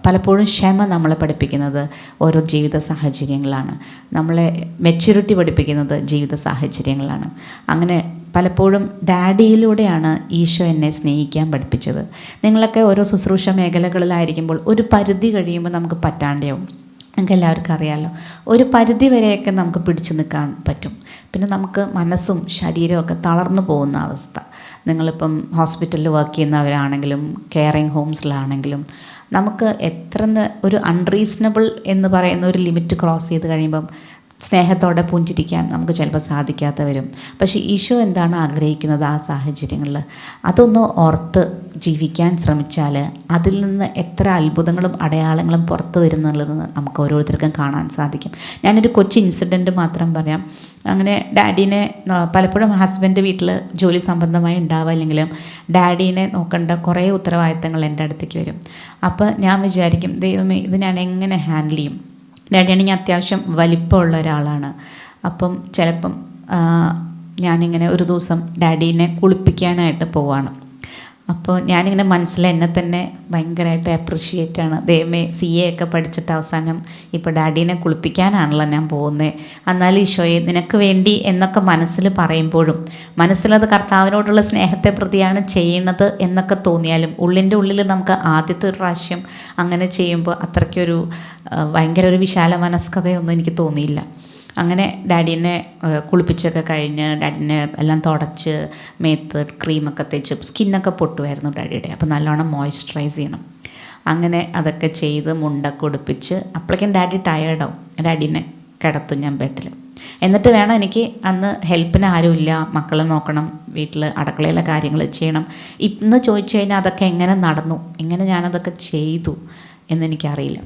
പലപ്പോഴും ക്ഷമ നമ്മളെ പഠിപ്പിക്കുന്നത് ഓരോ ജീവിത സാഹചര്യങ്ങളാണ്, നമ്മളെ മെച്യൂരിറ്റി പഠിപ്പിക്കുന്നത് ജീവിത സാഹചര്യങ്ങളാണ്. അങ്ങനെ പലപ്പോഴും ഡാഡിയിലൂടെയാണ് ഈശോ എന്നെ സ്നേഹിക്കാൻ പഠിപ്പിച്ചത്. നിങ്ങളൊക്കെ ഓരോ ശുശ്രൂഷ മേഖലകളിലായിരിക്കുമ്പോൾ ഒരു പരിധി കഴിയുമ്പോൾ നമുക്ക് പറ്റാണ്ടാവും. നമുക്ക് എല്ലാവർക്കും അറിയാമല്ലോ, ഒരു പരിധി വരെയൊക്കെ നമുക്ക് പിടിച്ചു നിൽക്കാൻ പറ്റും. പിന്നെ നമുക്ക് മനസ്സും ശരീരവും ഒക്കെ തളർന്നു പോകുന്ന അവസ്ഥ. നിങ്ങളിപ്പം ഹോസ്പിറ്റലിൽ വർക്ക് ചെയ്യുന്നവരാണെങ്കിലും കെയറിങ് ഹോംസിലാണെങ്കിലും നമുക്ക് ഒരു അൺറീസണബിൾ എന്ന് പറയുന്ന ഒരു ലിമിറ്റ് ക്രോസ് ചെയ്ത് കഴിയുമ്പം സ്നേഹത്തോടെ പുഞ്ചിരിക്കാൻ നമുക്ക് ചിലപ്പോൾ സാധിക്കാത്ത വരും. പക്ഷേ ഈശോ എന്താണ് ആഗ്രഹിക്കുന്നത് ആ സാഹചര്യങ്ങളിൽ, അതൊന്ന് ഓർത്ത് ജീവിക്കാൻ ശ്രമിച്ചാൽ അതിൽ നിന്ന് എത്ര അത്ഭുതങ്ങളും അടയാളങ്ങളും പുറത്തു വരുന്നുള്ളതെന്ന് നമുക്ക് ഓരോരുത്തർക്കും കാണാൻ സാധിക്കും. ഞാനൊരു കൊച്ചു ഇൻസിഡൻറ്റ് മാത്രം പറയാം. അങ്ങനെ ഡാഡീനെ പലപ്പോഴും ഹസ്ബൻഡ് വീട്ടിൽ ജോലി സംബന്ധമായി ഉണ്ടാവില്ലെങ്കിലും ഡാഡീനെ നോക്കേണ്ട കുറേ ഉത്തരവാദിത്തങ്ങൾ എൻ്റെ അടുത്തേക്ക് വരും. അപ്പോൾ ഞാൻ വിചാരിക്കും, ദൈവമേ ഇത് ഞാൻ എങ്ങനെ ഹാൻഡിൽ ചെയ്യും? ഡാഡിയാണെങ്കിൽ അത്യാവശ്യം വലിപ്പമുള്ള ഒരാളാണ്. അപ്പം ചിലപ്പം ഞാനിങ്ങനെ ഒരു ദിവസം ഡാഡീനെ കുളിപ്പിക്കാനായിട്ട് പോവാണ്. അപ്പോൾ ഞാനിങ്ങനെ മനസ്സിൽ എന്നെ തന്നെ ഭയങ്കരമായിട്ട് അപ്രിഷ്യേറ്റാണ്. ദൈവമേ, CA ഒക്കെ പഠിച്ചിട്ട് അവസാനം ഇപ്പോൾ ഡാഡീനെ കുളിപ്പിക്കാനാണല്ലോ ഞാൻ പോകുന്നത്. എന്നാലും ഈശോയെ നിനക്ക് വേണ്ടി എന്നൊക്കെ മനസ്സിൽ പറയുമ്പോഴും മനസ്സിലത് കർത്താവിനോടുള്ള സ്നേഹത്തെ പ്രതിയാണ് ചെയ്യുന്നത് എന്നൊക്കെ തോന്നിയാലും ഉള്ളിൻ്റെ ഉള്ളിൽ നമുക്ക് ആദ്യത്തെ ഒരു പ്രാവശ്യം അങ്ങനെ ചെയ്യുമ്പോൾ അത്രയ്ക്കൊരു ഭയങ്കര ഒരു വിശാല മനസ്കതയൊന്നും എനിക്ക് തോന്നിയില്ല. അങ്ങനെ ഡാഡീനെ കുളിപ്പിച്ചൊക്കെ കഴിഞ്ഞ് ഡാഡീനെ എല്ലാം തുടച്ച് മേത്ത് ക്രീമൊക്കെ തേച്ച് സ്കിന്നൊക്കെ പൊട്ടുമായിരുന്നു ഡാഡിയുടെ. അപ്പോൾ നല്ലോണം മോയ്സ്ചറൈസ് ചെയ്യണം. അങ്ങനെ അതൊക്കെ ചെയ്ത് മുണ്ടൊക്കെ ഉടുപ്പിച്ച് അപ്പോഴേക്കും ഡാഡി ടയേർഡാവും. ഡാഡീനെ കിടത്തും ഞാൻ ബെഡിൽ. എന്നിട്ട് വേണം എനിക്ക് അന്ന് ഹെൽപ്പിന് ആരുമില്ല, മക്കളെ നോക്കണം, വീട്ടിൽ അടുക്കളയിലെ കാര്യങ്ങൾ ചെയ്യണം. ഇന്ന് ചോദിച്ചു കഴിഞ്ഞാൽ അതൊക്കെ എങ്ങനെ നടന്നു, എങ്ങനെ ഞാനതൊക്കെ ചെയ്തു എന്നെനിക്കറിയില്ല.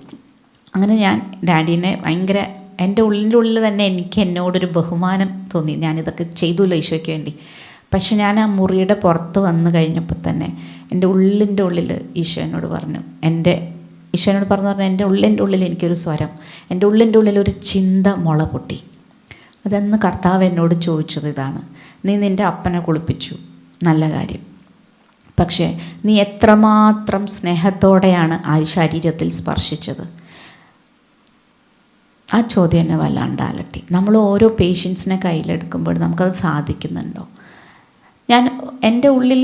അങ്ങനെ ഞാൻ ഡാഡീനെ ഭയങ്കര എൻ്റെ ഉള്ളിൻ്റെ ഉള്ളിൽ തന്നെ എനിക്ക് എന്നോടൊരു ബഹുമാനം തോന്നി, ഞാനിതൊക്കെ ചെയ്തുല്ലോ ഈശോയ്ക്ക് വേണ്ടി. പക്ഷെ ഞാൻ ആ മുറിയുടെ പുറത്ത് വന്നു കഴിഞ്ഞപ്പോൾ തന്നെ എൻ്റെ ഉള്ളിൻ്റെ ഉള്ളിൽ ഈശോ എന്നോട് പറഞ്ഞു, ഈശോനോട് പറഞ്ഞാൽ എൻ്റെ ഉള്ളിൻ്റെ ഉള്ളിൽ എനിക്കൊരു സ്വരം, എൻ്റെ ഉള്ളിൻ്റെ ഉള്ളിൽ ഒരു ചിന്ത മുള പൊട്ടി. അതെന്ന് കർത്താവ് എന്നോട് ചോദിച്ചത് ഇതാണ്: നീ നിൻ്റെ അപ്പനെ കുളിപ്പിച്ചു, നല്ല കാര്യം, പക്ഷേ നീ എത്രമാത്രം സ്നേഹത്തോടെയാണ് ആ ശരീരത്തിൽ സ്പർശിച്ചത്? ആ ചോദ്യം എന്നെ വല്ലാണ്ട് അലട്ടി. നമ്മൾ ഓരോ പേഷ്യൻസിനെ കയ്യിലെടുക്കുമ്പോൾ നമുക്കത് സാധിക്കുന്നുണ്ടോ? ഞാൻ എൻ്റെ ഉള്ളിൽ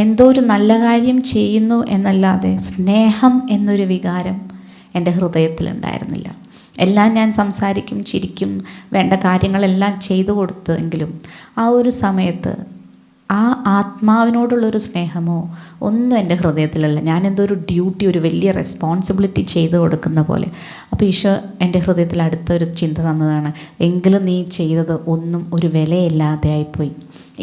എന്തോ ഒരു നല്ല കാര്യം ചെയ്യുന്നു എന്നല്ലാതെ സ്നേഹം എന്നൊരു വികാരം എൻ്റെ ഹൃദയത്തിലുണ്ടായിരുന്നില്ല. എല്ലാം ഞാൻ സംസാരിക്കും, ചിരിക്കും, വേണ്ട കാര്യങ്ങളെല്ലാം ചെയ്തു കൊടുത്തെങ്കിലും ആ ഒരു സമയത്ത് ആ ആത്മാവിനോടുള്ളൊരു സ്നേഹമോ ഒന്നും എൻ്റെ ഹൃദയത്തിലല്ല. ഞാനെന്തോ ഒരു ഡ്യൂട്ടി, ഒരു വലിയ റെസ്പോൺസിബിലിറ്റി ചെയ്തു കൊടുക്കുന്ന പോലെ. അപ്പോൾ ഈശോ എൻ്റെ ഹൃദയത്തിൽ അടുത്തൊരു ചിന്ത തന്നതാണ്: എങ്കിലും നീ ചെയ്തത് ഒന്നും ഒരു വിലയില്ലാതെ ആയിപ്പോയി.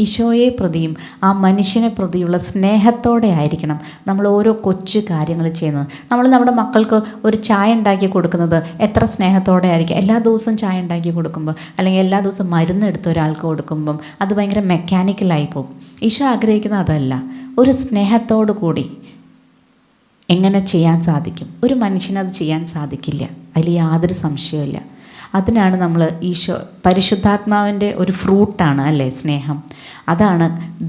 ഈശോയെ പ്രതിയും ആ മനുഷ്യനെ പ്രതിയുള്ള സ്നേഹത്തോടെ ആയിരിക്കണം നമ്മൾ ഓരോ കൊച്ചു കാര്യങ്ങൾ ചെയ്യുന്നത്. നമ്മൾ നമ്മുടെ മക്കൾക്ക് ഒരു ചായ ഉണ്ടാക്കി കൊടുക്കുന്നത് എത്ര സ്നേഹത്തോടെ ആയിരിക്കും. എല്ലാ ദിവസവും ചായ ഉണ്ടാക്കി കൊടുക്കുമ്പോൾ അല്ലെങ്കിൽ എല്ലാ ദിവസവും മരുന്നെടുത്ത് ഒരാൾക്ക് കൊടുക്കുമ്പം അത് ഭയങ്കര മെക്കാനിക്കലായി പോകും. ഈശോ ആഗ്രഹിക്കുന്നത് അതല്ല. ഒരു സ്നേഹത്തോടു കൂടി എങ്ങനെ ചെയ്യാൻ സാധിക്കും? ഒരു മനുഷ്യനത് ചെയ്യാൻ സാധിക്കില്ല, അതിൽ യാതൊരു സംശയമില്ല. അതിനാണ് നമ്മൾ പരിശുദ്ധാത്മാവിൻ്റെ ഒരു ഫ്രൂട്ടാണ് അല്ലേ സ്നേഹം. അതാണ്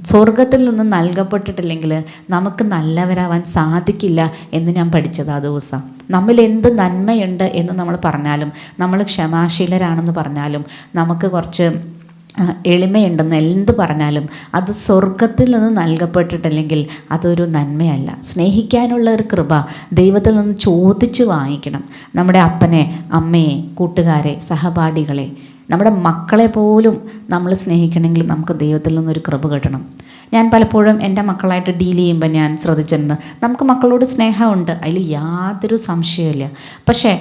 സ്വർഗത്തിൽ നിന്ന് നൽകപ്പെട്ടിട്ടില്ലെങ്കിൽ നമുക്ക് നല്ലവരാവാൻ സാധിക്കില്ല എന്ന് ഞാൻ പഠിച്ചത് ആ ദിവസം. നമ്മിൽ എന്ത് നന്മയുണ്ട് എന്ന് നമ്മൾ പറഞ്ഞാലും, നമ്മൾ ക്ഷമാശീലരാണെന്ന് പറഞ്ഞാലും, നമുക്ക് കുറച്ച് എളിമയുണ്ടെന്ന് എന്ത് പറഞ്ഞാലും അത് സ്വർഗത്തിൽ നിന്ന് നൽകപ്പെട്ടിട്ടില്ലെങ്കിൽ അതൊരു നന്മയല്ല. സ്നേഹിക്കാനുള്ള ഒരു കൃപ ദൈവത്തിൽ നിന്ന് ചോദിച്ച് വാങ്ങിക്കണം. നമ്മുടെ അപ്പനെ, അമ്മയെ, കൂട്ടുകാരെ, സഹപാഠികളെ, നമ്മുടെ മക്കളെ പോലും നമ്മൾ സ്നേഹിക്കണമെങ്കിൽ നമുക്ക് ദൈവത്തിൽ നിന്നൊരു കൃപ കിട്ടണം. ഞാൻ പലപ്പോഴും എൻ്റെ മക്കളായിട്ട് ഡീൽ ചെയ്യുമ്പോൾ ഞാൻ ശ്രദ്ധിച്ചിട്ടുണ്ട്, നമുക്ക് മക്കളോട് സ്നേഹമുണ്ട്, അതിൽ യാതൊരു സംശയമില്ല. പക്ഷേ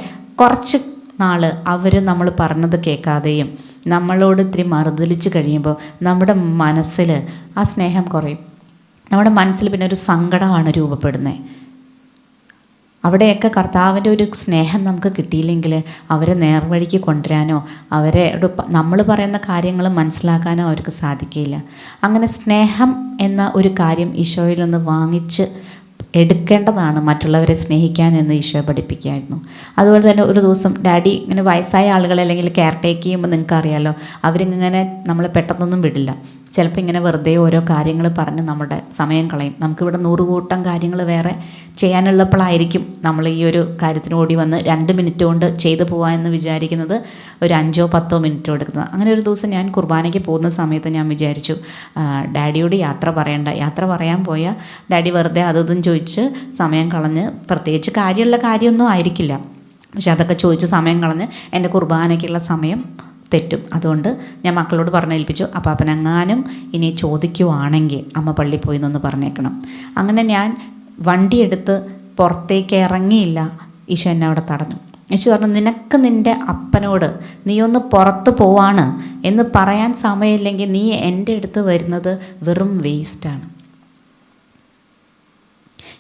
കുറച്ച് നാൾ അവർ നമ്മൾ പറഞ്ഞത് കേൾക്കാതെയും നമ്മളോട് ഇത്തിരി മറുതലിച്ച് കഴിയുമ്പോൾ നമ്മുടെ മനസ്സിൽ ആ സ്നേഹം കുറയും. നമ്മുടെ മനസ്സിൽ പിന്നെ ഒരു സങ്കടമാണ് രൂപപ്പെടുന്നത്. അവിടെയൊക്കെ കർത്താവിൻ്റെ ഒരു സ്നേഹം നമുക്ക് കിട്ടിയില്ലെങ്കിൽ അവരെ നേർവഴിക്ക് കൊണ്ടുവരാനോ അവരെ നമ്മൾ പറയുന്ന കാര്യങ്ങൾ മനസ്സിലാക്കാനോ അവർക്ക് സാധിക്കില്ല. അങ്ങനെ സ്നേഹം എന്ന ഒരു കാര്യം ഈശോയിൽ നിന്ന് വാങ്ങിച്ച് എടുക്കേണ്ടതാണ് മറ്റുള്ളവരെ സ്നേഹിക്കാൻ എന്ന് ഈശോ പഠിപ്പിക്കുമായിരുന്നു. അതുപോലെ തന്നെ ഒരു ദിവസം ഡാഡി ഇങ്ങനെ വയസ്സായ ആളുകളെ അല്ലെങ്കിൽ കെയർ ടേക്ക് ചെയ്യുമ്പോൾ നിങ്ങൾക്കറിയാലോ, അവരിങ്ങനെ നമ്മളെ പെട്ടെന്നൊന്നും വിടില്ല. ചിലപ്പോൾ ഇങ്ങനെ വെറുതെ ഓരോ കാര്യങ്ങൾ പറഞ്ഞ് നമ്മുടെ സമയം കളയും. നമുക്കിവിടെ 100 കൂട്ടം കാര്യങ്ങൾ വേറെ ചെയ്യാനുള്ളപ്പോഴായിരിക്കും നമ്മൾ ഈ ഒരു കാര്യത്തിന് ഓടി വന്ന് 2 മിനിറ്റ് കൊണ്ട് ചെയ്തു പോകാമെന്ന് വിചാരിക്കുന്നത് ഒരു 5-10 മിനിറ്റ് എടുക്കുന്നത്. അങ്ങനെ ഒരു ദിവസം ഞാൻ കുർബാനയ്ക്ക് പോകുന്ന സമയത്ത് ഞാൻ വിചാരിച്ചു, ഡാഡിയോട് യാത്ര പറയണ്ട. യാത്ര പറയാൻ പോയാൽ ഡാഡി വെറുതെ അതും ചോദിച്ച് സമയം കളഞ്ഞ്, പ്രത്യേകിച്ച് കാര്യമുള്ള കാര്യമൊന്നും ആയിരിക്കില്ല, പക്ഷെ അതൊക്കെ ചോദിച്ച് സമയം കളഞ്ഞ് എൻ്റെ കുർബാനയ്ക്കുള്ള സമയം തെറ്റും. അതുകൊണ്ട് ഞാൻ മക്കളോട് പറഞ്ഞേൽപ്പിച്ചു, അപ്പാപ്പനെങ്ങാനും ഇനി ചോദിക്കുവാണെങ്കിൽ അമ്മ പള്ളിയിൽ പോയി എന്നൊന്ന് പറഞ്ഞേക്കണം. അങ്ങനെ ഞാൻ വണ്ടിയെടുത്ത് പുറത്തേക്ക് ഇറങ്ങിയില്ല. ഈശോ എന്നെ അവിടെ തടഞ്ഞു. ഈശോ പറഞ്ഞു, നിനക്ക് നിൻ്റെ അപ്പനോട് നീ ഒന്ന് പുറത്ത് പോവാണ് എന്ന് പറയാൻ സമയമില്ലെങ്കിൽ നീ എൻ്റെ അടുത്ത് വരുന്നത് വെറും വേസ്റ്റാണ്.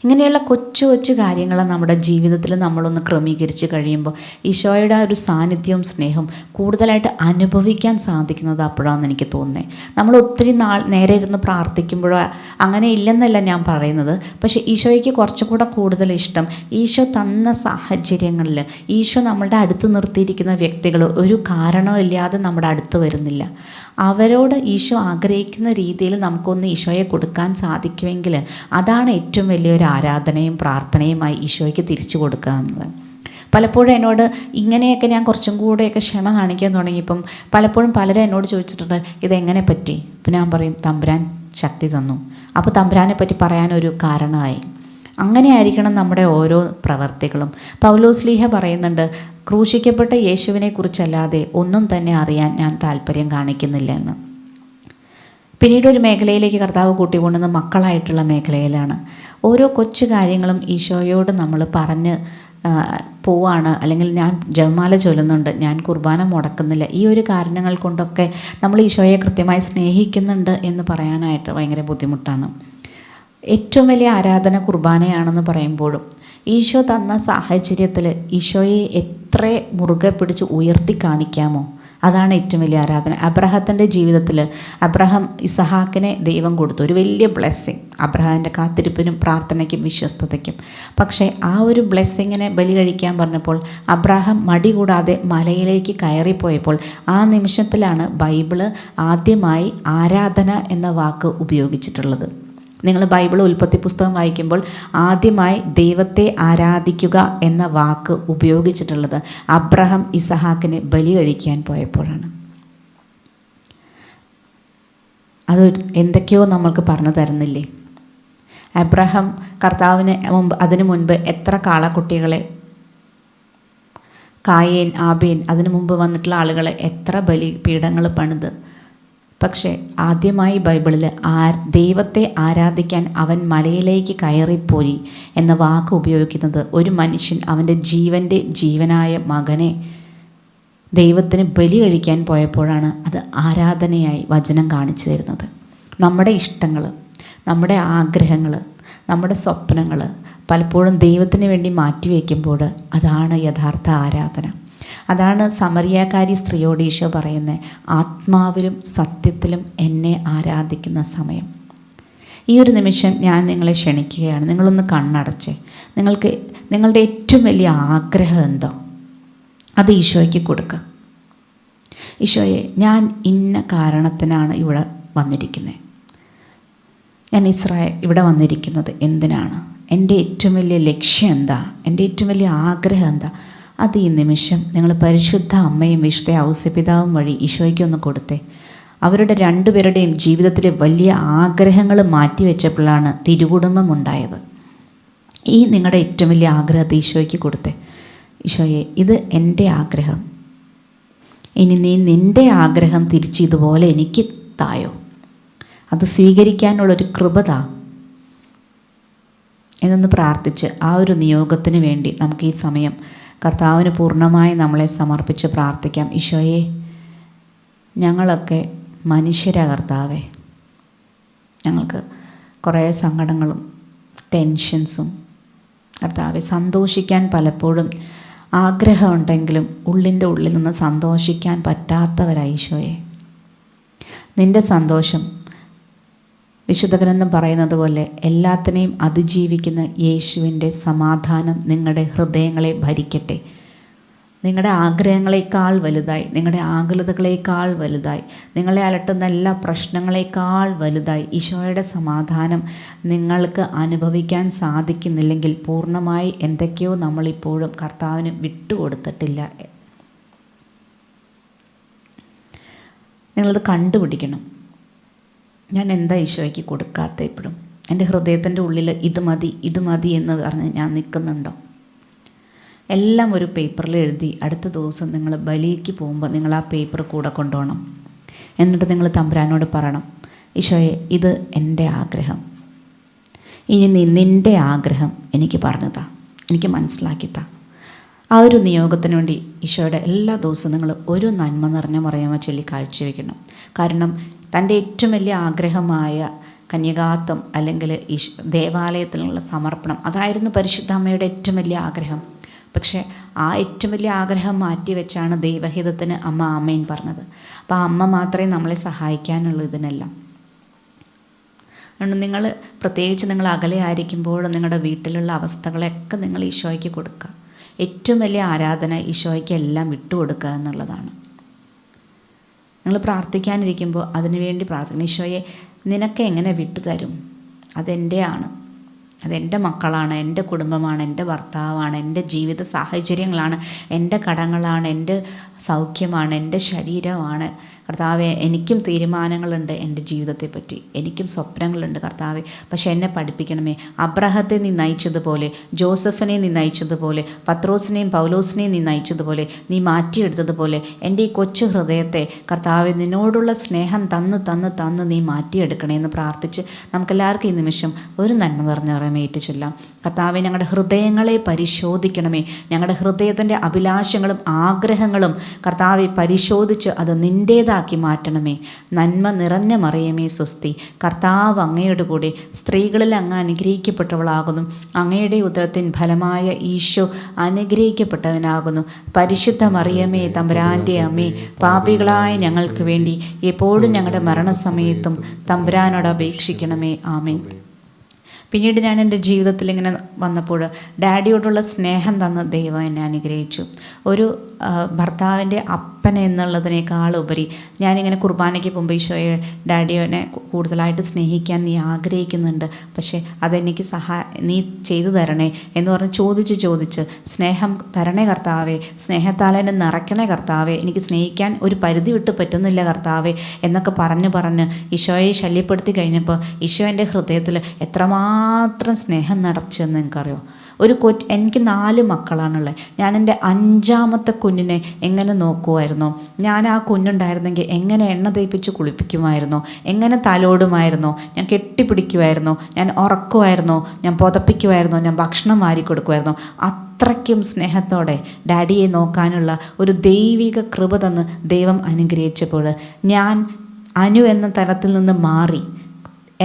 ഇങ്ങനെയുള്ള കൊച്ചു കൊച്ചു കാര്യങ്ങൾ നമ്മുടെ ജീവിതത്തിൽ നമ്മളൊന്ന് ക്രമീകരിച്ച് കഴിയുമ്പോൾ ഈശോയുടെ ആ ഒരു സാന്നിധ്യവും സ്നേഹവും കൂടുതലായിട്ട് അനുഭവിക്കാൻ സാധിക്കുന്നത് അപ്പോഴാണെന്ന് എനിക്ക് തോന്നുന്നത്. നമ്മൾ ഒത്തിരി നേരെ ഇരുന്ന് പ്രാർത്ഥിക്കുമ്പോഴോ അങ്ങനെ ഇല്ലെന്നല്ല ഞാൻ പറയുന്നത്, പക്ഷേ ഈശോയ്ക്ക് കുറച്ചുകൂടെ കൂടുതൽ ഇഷ്ടം ഈശോ തന്ന സാഹചര്യങ്ങളിൽ ഈശോ നമ്മളുടെ അടുത്ത് നിർത്തിയിരിക്കുന്ന വ്യക്തികൾ ഒരു കാരണമില്ലാതെ നമ്മുടെ അടുത്ത് വരുന്നില്ല. അവരോട് ഈശോ ആഗ്രഹിക്കുന്ന രീതിയിൽ നമുക്കൊന്ന് ഈശോയെ കൊടുക്കാൻ സാധിക്കുമെങ്കിൽ അതാണ് ഏറ്റവും വലിയൊരു ആരാധനയും പ്രാർത്ഥനയുമായി ഈശോയ്ക്ക് തിരിച്ചു കൊടുക്കുക എന്നത്. പലപ്പോഴും എന്നോട് ഇങ്ങനെയൊക്കെ ഞാൻ കുറച്ചും കൂടെയൊക്കെ ക്ഷമ കാണിക്കാൻ തുടങ്ങിയപ്പം പലപ്പോഴും പലരും എന്നോട് ചോദിച്ചിട്ടുണ്ട്, ഇതെങ്ങനെ പറ്റി? അപ്പം ഞാൻ പറയും, തമ്പുരാൻ ശക്തി തന്നു. അപ്പോൾ തമ്പുരാനെ പറ്റി പറയാനൊരു കാരണമായി. അങ്ങനെ ആയിരിക്കണം നമ്മുടെ ഓരോ പ്രവർത്തികളും. പൗലോസ്ലീഹ പറയുന്നുണ്ട്, ക്രൂശിക്കപ്പെട്ട യേശുവിനെ കുറിച്ചല്ലാതെ ഒന്നും തന്നെ അറിയാൻ ഞാൻ താല്പര്യം കാണിക്കുന്നില്ല എന്ന്. പിന്നീട് ഒരു മേഖലയിലേക്ക് കർത്താവ് കൂട്ടിക്കൊണ്ടുവന്ന് മക്കളായിട്ടുള്ള മേഖലയിലാണ്. ഓരോ കൊച്ചു കാര്യങ്ങളും ഈശോയോട് നമ്മൾ പറഞ്ഞ് പോവാണ്, അല്ലെങ്കിൽ ഞാൻ ജപമാല ചൊല്ലുന്നുണ്ട്, ഞാൻ കുർബാന മുടക്കുന്നില്ല, ഈ ഒരു കാരണങ്ങൾ കൊണ്ടൊക്കെ നമ്മൾ ഈശോയെ കൃത്യമായി സ്നേഹിക്കുന്നുണ്ട് എന്ന് പറയാനായിട്ട് ഭയങ്കര ബുദ്ധിമുട്ടാണ്. ഏറ്റവും വലിയ ആരാധന കുർബാനയാണെന്ന് പറയുമ്പോഴും ഈശോ തന്ന സാഹചര്യത്തിൽ ഈശോയെ എത്ര മുറുകെ പിടിച്ച് ഉയർത്തി കാണിക്കാമോ അതാണ് ഏറ്റവും വലിയ ആരാധന. അബ്രഹാത്തിൻ്റെ ജീവിതത്തിൽ അബ്രഹാം ഇസഹാക്കിനെ ദൈവം കൊടുത്തു, ഒരു വലിയ ബ്ലെസ്സിങ്, അബ്രഹാമിൻ്റെ കാത്തിരിപ്പിനും പ്രാർത്ഥനയ്ക്കും വിശ്വസ്തതയ്ക്കും. പക്ഷേ ആ ഒരു ബ്ലെസ്സിങ്ങിനെ ബലി കഴിക്കാൻ പറഞ്ഞപ്പോൾ അബ്രഹാം മടി കൂടാതെ മലയിലേക്ക് കയറിപ്പോയപ്പോൾ ആ നിമിഷത്തിലാണ് ബൈബിള് ആദ്യമായി ആരാധന എന്ന വാക്ക് ഉപയോഗിച്ചിട്ടുള്ളത്. നിങ്ങൾ ബൈബിൾ ഉൽപ്പത്തി പുസ്തകം വായിക്കുമ്പോൾ ആദ്യമായി ദൈവത്തെ ആരാധിക്കുക എന്ന വാക്ക് ഉപയോഗിച്ചിട്ടുള്ളത് അബ്രഹാം ഇസഹാക്കിനെ ബലി കഴിക്കാൻ പോയപ്പോഴാണ്. അത് എന്തൊക്കെയോ നമ്മൾക്ക് പറഞ്ഞു തരുന്നില്ലേ? അബ്രഹാം കർത്താവിന് അതിനു മുൻപ് എത്ര കാളക്കുട്ടികളെ, കായേൻ, ആബേൻ, അതിനു മുമ്പ് വന്നിട്ടുള്ള ആളുകളെ എത്ര ബലിപീഠങ്ങൾ പണിത്. പക്ഷേ ആദ്യമായി ബൈബിളിൽ ദൈവത്തെ ആരാധിക്കാൻ അവൻ മലയിലേക്ക് കയറിപ്പോയി എന്ന വാക്ക് ഉപയോഗിക്കുന്നത് ഒരു മനുഷ്യൻ അവൻ്റെ ജീവനായ മകനെ ദൈവത്തിന് ബലി കഴിക്കാൻ പോയപ്പോഴാണ്. അത് ആരാധനയായി വചനം കാണിച്ചു തരുന്നത്. നമ്മുടെ ഇഷ്ടങ്ങൾ, നമ്മുടെ ആഗ്രഹങ്ങൾ, നമ്മുടെ സ്വപ്നങ്ങൾ പലപ്പോഴും ദൈവത്തിന് വേണ്ടി മാറ്റിവെക്കുമ്പോൾ അതാണ് യഥാർത്ഥ ആരാധന. അതാണ് സമറിയാക്കാരി സ്ത്രീയോട് ഈശോ പറയുന്നത്, ആത്മാവിലും സത്യത്തിലും എന്നെ ആരാധിക്കുന്ന സമയം. ഈ ഒരു നിമിഷം ഞാൻ നിങ്ങളെ ക്ഷണിക്കുകയാണ്, നിങ്ങളൊന്ന് കണ്ണടച്ച് നിങ്ങളുടെ ഏറ്റവും വലിയ ആഗ്രഹം എന്തോ അത് ഈശോയ്ക്ക് കൊടുക്കുക. ഈശോയെ, ഞാൻ ഇന്ന കാരണത്തിനാണ് ഇവിടെ വന്നിരിക്കുന്നത്, ഞാൻ ഇവിടെ വന്നിരിക്കുന്നത് എന്തിനാണ്, എൻ്റെ ഏറ്റവും വലിയ ലക്ഷ്യം എന്താ, എൻ്റെ ഏറ്റവും വലിയ ആഗ്രഹം എന്താ, അത് ഈ നിമിഷം നിങ്ങൾ പരിശുദ്ധ അമ്മയും വിശുദ്ധ ഔസേപ്പിതാവും വഴി ഈശോയ്ക്കൊന്ന് കൊടുത്തേ. അവരുടെ രണ്ടുപേരുടെയും ജീവിതത്തിലെ വലിയ ആഗ്രഹങ്ങൾ മാറ്റിവെച്ചപ്പോഴാണ് തിരുകുടുംബം ഉണ്ടായത്. ഈ നിങ്ങളുടെ ഏറ്റവും വലിയ ആഗ്രഹത്തെ ഈശോയ്ക്ക് കൊടുത്തേ. ഈശോയെ, ഇത് എൻ്റെ ആഗ്രഹം, ഇനി നീ നിൻ്റെ ആഗ്രഹം തിരിച്ച് ഇതുപോലെ എനിക്ക് തായോ, അത് സ്വീകരിക്കാനുള്ളൊരു കൃപത എന്നൊന്ന് പ്രാർത്ഥിച്ച് ആ ഒരു നിയോഗത്തിന് വേണ്ടി നമുക്ക് ഈ സമയം കർത്താവിന് പൂർണ്ണമായി നമ്മളെ സമർപ്പിച്ച് പ്രാർത്ഥിക്കാം. ഈശോയെ, ഞങ്ങളൊക്കെ മനുഷ്യരാ കർത്താവേ, ഞങ്ങൾക്ക് കുറേ സങ്കടങ്ങളും ടെൻഷൻസും കർത്താവെ, സന്തോഷിക്കാൻ പലപ്പോഴും ആഗ്രഹമുണ്ടെങ്കിലും ഉള്ളിൻ്റെ ഉള്ളിൽ നിന്ന് സന്തോഷിക്കാൻ പറ്റാത്തവരായി ഈശോയെ. നിൻ്റെ സന്തോഷം വിശുദ്ധ ഗ്രന്ഥം പറയുന്നത് പോലെ എല്ലാത്തിനെയും അതിജീവിക്കുന്ന യേശുവിൻ്റെ സമാധാനം നിങ്ങളുടെ ഹൃദയങ്ങളെ ഭരിക്കട്ടെ. നിങ്ങളുടെ ആഗ്രഹങ്ങളെക്കാൾ വലുതായി, നിങ്ങളുടെ ആകുലതകളേക്കാൾ വലുതായി, നിങ്ങളെ അലട്ടുന്ന എല്ലാ പ്രശ്നങ്ങളെക്കാൾ വലുതായി ഈശോയുടെ സമാധാനം നിങ്ങൾക്ക് അനുഭവിക്കാൻ സാധിക്കുന്നില്ലെങ്കിൽ പൂർണ്ണമായി എന്തൊക്കെയോ നമ്മളിപ്പോഴും കർത്താവിന് വിട്ടുകൊടുത്തിട്ടില്ല. നിങ്ങളത് കണ്ടുപിടിക്കണം. ഞാൻ എന്താ ഈശോയ്ക്ക് കൊടുക്കാത്ത? ഇപ്പോഴും എൻ്റെ ഹൃദയത്തിൻ്റെ ഉള്ളിൽ ഇത് മതി ഇത് മതി എന്ന് പറഞ്ഞ് ഞാൻ നിൽക്കുന്നുണ്ടോ? എല്ലാം ഒരു പേപ്പറിൽ എഴുതി അടുത്ത ദിവസം നിങ്ങൾ ബലിക്ക് പോകുമ്പോൾ നിങ്ങൾ ആ പേപ്പർ കൂടെ കൊണ്ടുപോകണം. എന്നിട്ട് നിങ്ങൾ തമ്പുരാനോട് പറയണം, ഈശോയെ, ഇത് എൻ്റെ ആഗ്രഹം, ഇനി നീ നിൻ്റെ ആഗ്രഹം എനിക്ക് പറഞ്ഞുതാ, എനിക്ക് മനസ്സിലാക്കിത്താ. ആ ഒരു നിയോഗത്തിന് വേണ്ടി ഈശോയുടെ എല്ലാ ദിവസവും നിങ്ങൾ ഒരു നന്മ നിറഞ്ഞ മറിയമ ചൊല്ലി കാഴ്ചവെക്കണം. കാരണം തൻ്റെ ഏറ്റവും വലിയ ആഗ്രഹമായ കന്യകാത്വം അല്ലെങ്കിൽ ദേവാലയത്തിലുള്ള സമർപ്പണം, അതായിരുന്നു പരിശുദ്ധ അമ്മയുടെ ഏറ്റവും വലിയ ആഗ്രഹം. പക്ഷേ ആ ഏറ്റവും വലിയ ആഗ്രഹം മാറ്റിവെച്ചാണ് ദൈവഹിതത്തിന് അമ്മ ആമേൻ പറഞ്ഞത്. അപ്പോൾ ആ അമ്മ മാത്രമേ നമ്മളെ സഹായിക്കാനുള്ളൂ ഇതിനെല്ലാം. അതുകൊണ്ട് നിങ്ങൾ പ്രത്യേകിച്ച് നിങ്ങൾ അകലെ ആയിരിക്കുമ്പോൾ നിങ്ങളുടെ വീട്ടിലുള്ള അവസ്ഥകളെയൊക്കെ നിങ്ങൾ ഈശോയ്ക്ക് കൊടുക്കുക. ഏറ്റവും വലിയ ആരാധന ഈശോയ്ക്ക് എല്ലാം വിട്ടുകൊടുക്കുക എന്നുള്ളതാണ്. നിങ്ങൾ പ്രാർത്ഥിക്കാനിരിക്കുമ്പോൾ അതിനുവേണ്ടി പ്രാർത്ഥിക്കണം. ഈശോയെ, നിനക്ക് എങ്ങനെ വിട്ടുതരും? അതെൻ്റെയാണ്, അതെൻ്റെ മക്കളാണ്, എൻ്റെ കുടുംബമാണ്, എൻ്റെ ഭർത്താവാണ്, എൻ്റെ ജീവിത സാഹചര്യങ്ങളാണ്, എൻ്റെ കടങ്ങളാണ്, എൻ്റെ സൗഖ്യമാണ്, എൻ്റെ ശരീരമാണ്. കർത്താവെ, എനിക്കും തീരുമാനങ്ങളുണ്ട് എൻ്റെ ജീവിതത്തെപ്പറ്റി, എനിക്കും സ്വപ്നങ്ങളുണ്ട് കർത്താവെ. പക്ഷെ എന്നെ പഠിപ്പിക്കണമേ. അബ്രഹത്തെ നീ നയിച്ചതുപോലെ, ജോസഫിനെ നീ നയിച്ചതുപോലെ, പത്രോസിനെയും പൗലോസിനെയും നീ നയിച്ചതുപോലെ, നീ മാറ്റിയെടുത്തതുപോലെ എൻ്റെ ഈ കൊച്ചു ഹൃദയത്തെ കർത്താവെ നിന്നോടുള്ള സ്നേഹം തന്ന് തന്ന് തന്ന് നീ മാറ്റിയെടുക്കണേ എന്ന് പ്രാർത്ഥിച്ച് നമുക്കെല്ലാവർക്കും ഈ നിമിഷം ഒരു നന്മ നിറഞ്ഞ ഏറ്റു ചൊല്ലാം. കർത്താവെ, ഞങ്ങളുടെ ഹൃദയങ്ങളെ പരിശോധിക്കണമേ. ഞങ്ങളുടെ ഹൃദയത്തിൻ്റെ അഭിലാഷങ്ങളും ആഗ്രഹങ്ങളും കർത്താവെ പരിശോധിച്ച് അത് നിൻ്റേതാക്കി മാറ്റണമേ. നന്മ നിറഞ്ഞ മറിയമേ സ്വസ്തി, കർത്താവ് അങ്ങയുടെ കൂടെ സ്ത്രീകളിൽ അങ്ങ് അനുഗ്രഹിക്കപ്പെട്ടവളാകുന്നു. അങ്ങയുടെ ഉദരത്തിൻ ഫലമായ ഈശോ അനുഗ്രഹിക്കപ്പെട്ടവനാകുന്നു. പരിശുദ്ധ മറിയമേ തമ്പുരാൻ്റെ അമ്മേ, പാപികളായ ഞങ്ങൾക്ക് വേണ്ടി എപ്പോഴും ഞങ്ങളുടെ മരണസമയത്തും തമ്പുരാനോട് അപേക്ഷിക്കണമേ. ആമേൻ. പിന്നീട് ഞാൻ എൻ്റെ ജീവിതത്തിൽ ഇങ്ങനെ വന്നപ്പോൾ ഡാഡിയോടുള്ള സ്നേഹം തന്ന് ദൈവം എന്നെ അനുഗ്രഹിച്ചു. ഒരു ഭർത്താവിൻ്റെ അപ്പൻ എന്നുള്ളതിനേക്കാൾ ഉപരി ഞാനിങ്ങനെ കുർബാനയ്ക്ക് പോകുമ്പോൾ ഈശോയെ, ഡാഡിയോനെ കൂടുതലായിട്ട് സ്നേഹിക്കാൻ നീ ആഗ്രഹിക്കുന്നുണ്ട്, പക്ഷേ അതെനിക്ക് നീ ചെയ്തു തരണേ എന്ന് പറഞ്ഞ് ചോദിച്ച് സ്നേഹം തരണേ കർത്താവേ, സ്നേഹത്താൽ എന്നെ നിറയ്ക്കണേ കർത്താവേ, എനിക്ക് സ്നേഹിക്കാൻ ഒരു പരിധി വിട്ട് പറ്റുന്നില്ല കർത്താവേ എന്നൊക്കെ പറഞ്ഞ് ഈശോയെ ശല്യപ്പെടുത്തി കഴിഞ്ഞപ്പോൾ ഈശോ എൻ്റെ ഹൃദയത്തിൽ എത്രമാത്രം സ്നേഹം നിറച്ചെന്ന് എനിക്കറിയോ. എനിക്ക് 4 മക്കളാണുള്ളത്. ഞാൻ എൻ്റെ 5ാമത്തെ കുഞ്ഞിനെ എങ്ങനെ നോക്കുമായിരുന്നോ, ഞാൻ ആ കുഞ്ഞുണ്ടായിരുന്നെങ്കിൽ എങ്ങനെ എണ്ണ തേപ്പിച്ച് കുളിപ്പിക്കുമായിരുന്നോ, എങ്ങനെ തലോടുമായിരുന്നോ, ഞാൻ കെട്ടിപ്പിടിക്കുമായിരുന്നോ, ഞാൻ ഉറക്കുമായിരുന്നോ, ഞാൻ പുതപ്പിക്കുമായിരുന്നോ, ഞാൻ ഭക്ഷണം വാരി കൊടുക്കുമായിരുന്നോ. അത്രയ്ക്കും സ്നേഹത്തോടെ ഡാഡിയെ നോക്കാനുള്ള ഒരു ദൈവിക കൃപ തന്ന് ദൈവം അനുഗ്രഹിച്ചപ്പോൾ ഞാൻ അനു എന്ന തലത്തിൽ നിന്ന് മാറി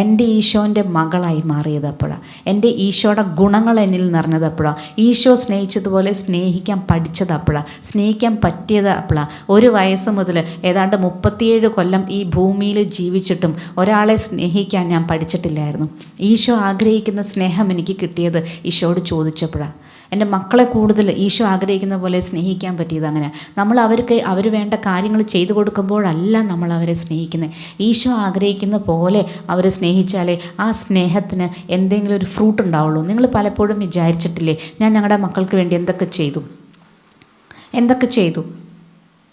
എൻ്റെ ഈശോൻ്റെ മകളായി മാറിയത് അപ്പോഴാണ്. എൻ്റെ ഈശോയുടെ ഗുണങ്ങൾ എന്നിൽ നിറഞ്ഞത് അപ്പോഴാണ്. ഈശോ സ്നേഹിച്ചതുപോലെ സ്നേഹിക്കാൻ പഠിച്ചത് അപ്പോഴാണ്. സ്നേഹിക്കാൻ പറ്റിയത് അപ്പോഴാണ്. 1 വയസ്സ് മുതൽ ഏതാണ്ട് 37 കൊല്ലം ഈ ഭൂമിയിൽ ജീവിച്ചിട്ടും ഒരാളെ സ്നേഹിക്കാൻ ഞാൻ പഠിച്ചിട്ടില്ലായിരുന്നു. ഈശോ ആഗ്രഹിക്കുന്ന സ്നേഹം എനിക്ക് കിട്ടിയത് ഈശോയോട് ചോദിച്ചപ്പോഴാണ്. എൻ്റെ മക്കളെ കൂടുതൽ ഈശോ ആഗ്രഹിക്കുന്ന പോലെ സ്നേഹിക്കാൻ പറ്റിയത് അങ്ങനെ. നമ്മൾ അവർ വേണ്ട കാര്യങ്ങൾ ചെയ്തു കൊടുക്കുമ്പോഴല്ല നമ്മൾ അവരെ സ്നേഹിക്കുന്നത്. ഈശോ ആഗ്രഹിക്കുന്ന പോലെ അവരെ സ്നേഹിച്ചാലേ ആ സ്നേഹത്തിന് എന്തെങ്കിലും ഒരു ഫ്രൂട്ട് ഉണ്ടാവുള്ളൂ. നിങ്ങൾ പലപ്പോഴും വിചാരിച്ചിട്ടില്ലേ, ഞാൻ ഞങ്ങളുടെ മക്കൾക്ക് വേണ്ടി എന്തൊക്കെ ചെയ്തു?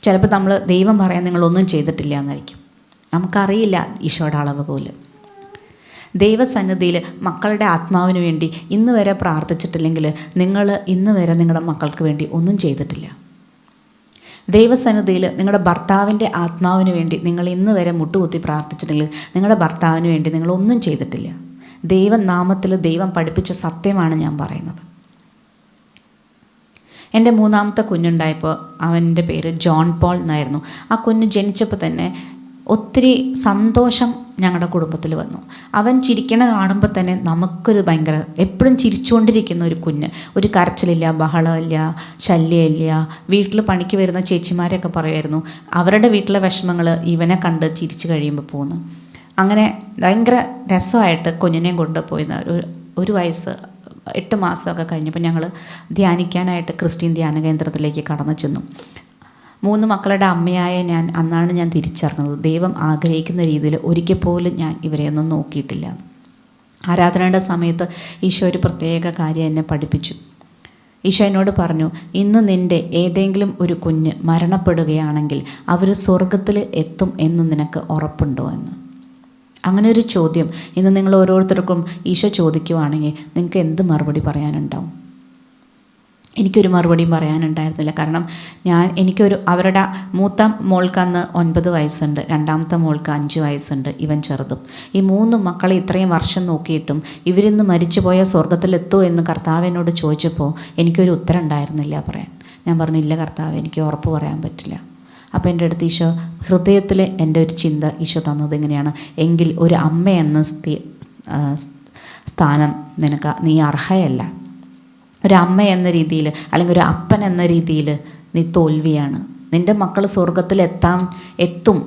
ചിലപ്പോൾ ദൈവം പറയാൻ നിങ്ങളൊന്നും ചെയ്തിട്ടില്ല എന്നായിരിക്കും. നമുക്കറിയില്ല ഈശോയുടെ അളവുകോല്. ദൈവസന്നിധിയിൽ മക്കളുടെ ആത്മാവിന് വേണ്ടി ഇന്ന് വരെ പ്രാർത്ഥിച്ചിട്ടില്ലെങ്കിൽ നിങ്ങൾ ഇന്ന് വരെ നിങ്ങളുടെ മക്കൾക്ക് വേണ്ടി ഒന്നും ചെയ്തിട്ടില്ല. ദൈവസന്നിധിയിൽ നിങ്ങളുടെ ഭർത്താവിൻ്റെ ആത്മാവിന് വേണ്ടി നിങ്ങൾ ഇന്ന് വരെ മുട്ടുകുത്തി പ്രാർത്ഥിച്ചിട്ടില്ലെങ്കിൽ നിങ്ങളുടെ ഭർത്താവിന് വേണ്ടി നിങ്ങളൊന്നും ചെയ്തിട്ടില്ല. ദൈവനാമത്തിൽ ദൈവം പഠിപ്പിച്ച സത്യമാണ് ഞാൻ പറയുന്നത്. എൻ്റെ മൂന്നാമത്തെ കുഞ്ഞുണ്ടായപ്പോൾ അവൻ്റെ പേര് ജോൺ പോൾ എന്നായിരുന്നു. ആ കുഞ്ഞ് ജനിച്ചപ്പോൾ തന്നെ ഒത്തിരി സന്തോഷം ഞങ്ങളുടെ കുടുംബത്തിൽ വന്നു. അവൻ ചിരിക്കണ കാണുമ്പോൾ തന്നെ നമുക്കൊരു ഭയങ്കര, എപ്പോഴും ചിരിച്ചുകൊണ്ടിരിക്കുന്ന ഒരു കുഞ്ഞ്. ഒരു കരച്ചിലില്ല, ബഹളമില്ല, ശല്യമില്ല. വീട്ടിൽ പണിക്ക് വരുന്ന ചേച്ചിമാരൊക്കെ പറയുമായിരുന്നു അവരുടെ വീട്ടിലെ വിഷമങ്ങൾ ഇവനെ കണ്ട് ചിരിച്ചു കഴിയുമ്പോൾ പോകുന്നു. അങ്ങനെ ഭയങ്കര രസമായിട്ട് കുഞ്ഞിനെയും കൊണ്ടുപോയി. ഒരു വയസ്സ് 8 മാസമൊക്കെ കഴിഞ്ഞപ്പോൾ ഞങ്ങൾ ധ്യാനിക്കാനായിട്ട് ക്രിസ്ത്യൻ ധ്യാന കേന്ദ്രത്തിലേക്ക് കടന്നു ചെന്നു. 3 മക്കളുടെ അമ്മയായ അന്നാണ് ഞാൻ തിരിച്ചറിഞ്ഞത് ദൈവം ആഗ്രഹിക്കുന്ന രീതിയിൽ ഒരിക്കൽ പോലും ഞാൻ ഇവരെയൊന്നും നോക്കിയിട്ടില്ല. ആരാധനയുടെ സമയത്ത് ഈശോ ഒരു പ്രത്യേക കാര്യം എന്നെ പഠിപ്പിച്ചു. ഈശോ എന്നോട് പറഞ്ഞു, ഇന്ന് നിൻ്റെ ഏതെങ്കിലും ഒരു കുഞ്ഞ് മരണപ്പെടുകയാണെങ്കിൽ അവർ സ്വർഗത്തിൽ എത്തും എന്ന് നിനക്ക് ഉറപ്പുണ്ടോ എന്ന്. അങ്ങനെ ഒരു ചോദ്യം ഇന്ന് നിങ്ങൾ ഓരോരുത്തർക്കും ഈശോ ചോദിക്കുവാണെങ്കിൽ നിങ്ങൾക്ക് എന്ത് മറുപടി പറയാനുണ്ടാവും? എനിക്കൊരു മറുപടിയും പറയാനുണ്ടായിരുന്നില്ല. കാരണം അവരുടെ മൂത്ത മോൾക്ക് അന്ന് 9 വയസ്സുണ്ട്, രണ്ടാമത്തെ മോൾക്ക് 5 വയസ്സുണ്ട്, ഇവൻ ചെറുതും. ഈ 3 മക്കളെ ഇത്രയും വർഷം നോക്കിയിട്ടും ഇവരിന്ന് മരിച്ചുപോയ സ്വർഗത്തിലെത്തുമോ എന്ന് കർത്താവ് എന്നോട് ചോദിച്ചപ്പോൾ എനിക്കൊരു ഉത്തരം ഉണ്ടായിരുന്നില്ല പറയാൻ. ഞാൻ പറഞ്ഞില്ല കർത്താവ്, എനിക്ക് ഉറപ്പ് പറയാൻ പറ്റില്ല. അപ്പോൾ എൻ്റെ അടുത്ത് ഈശോ ഹൃദയത്തിൽ എൻ്റെ ഒരു ചിന്ത ഈശോ തന്നത് ഇങ്ങനെയാണ്, എങ്കിൽ ഒരു അമ്മ എന്ന സ്ഥാനം നീ അർഹയല്ല. ഒരു അമ്മ എന്ന രീതിയിൽ അല്ലെങ്കിൽ ഒരു അപ്പൻ എന്ന രീതിയിൽ നീ തോൽവിയാണ്. നിൻ്റെ മക്കൾ സ്വർഗത്തിൽ എത്തും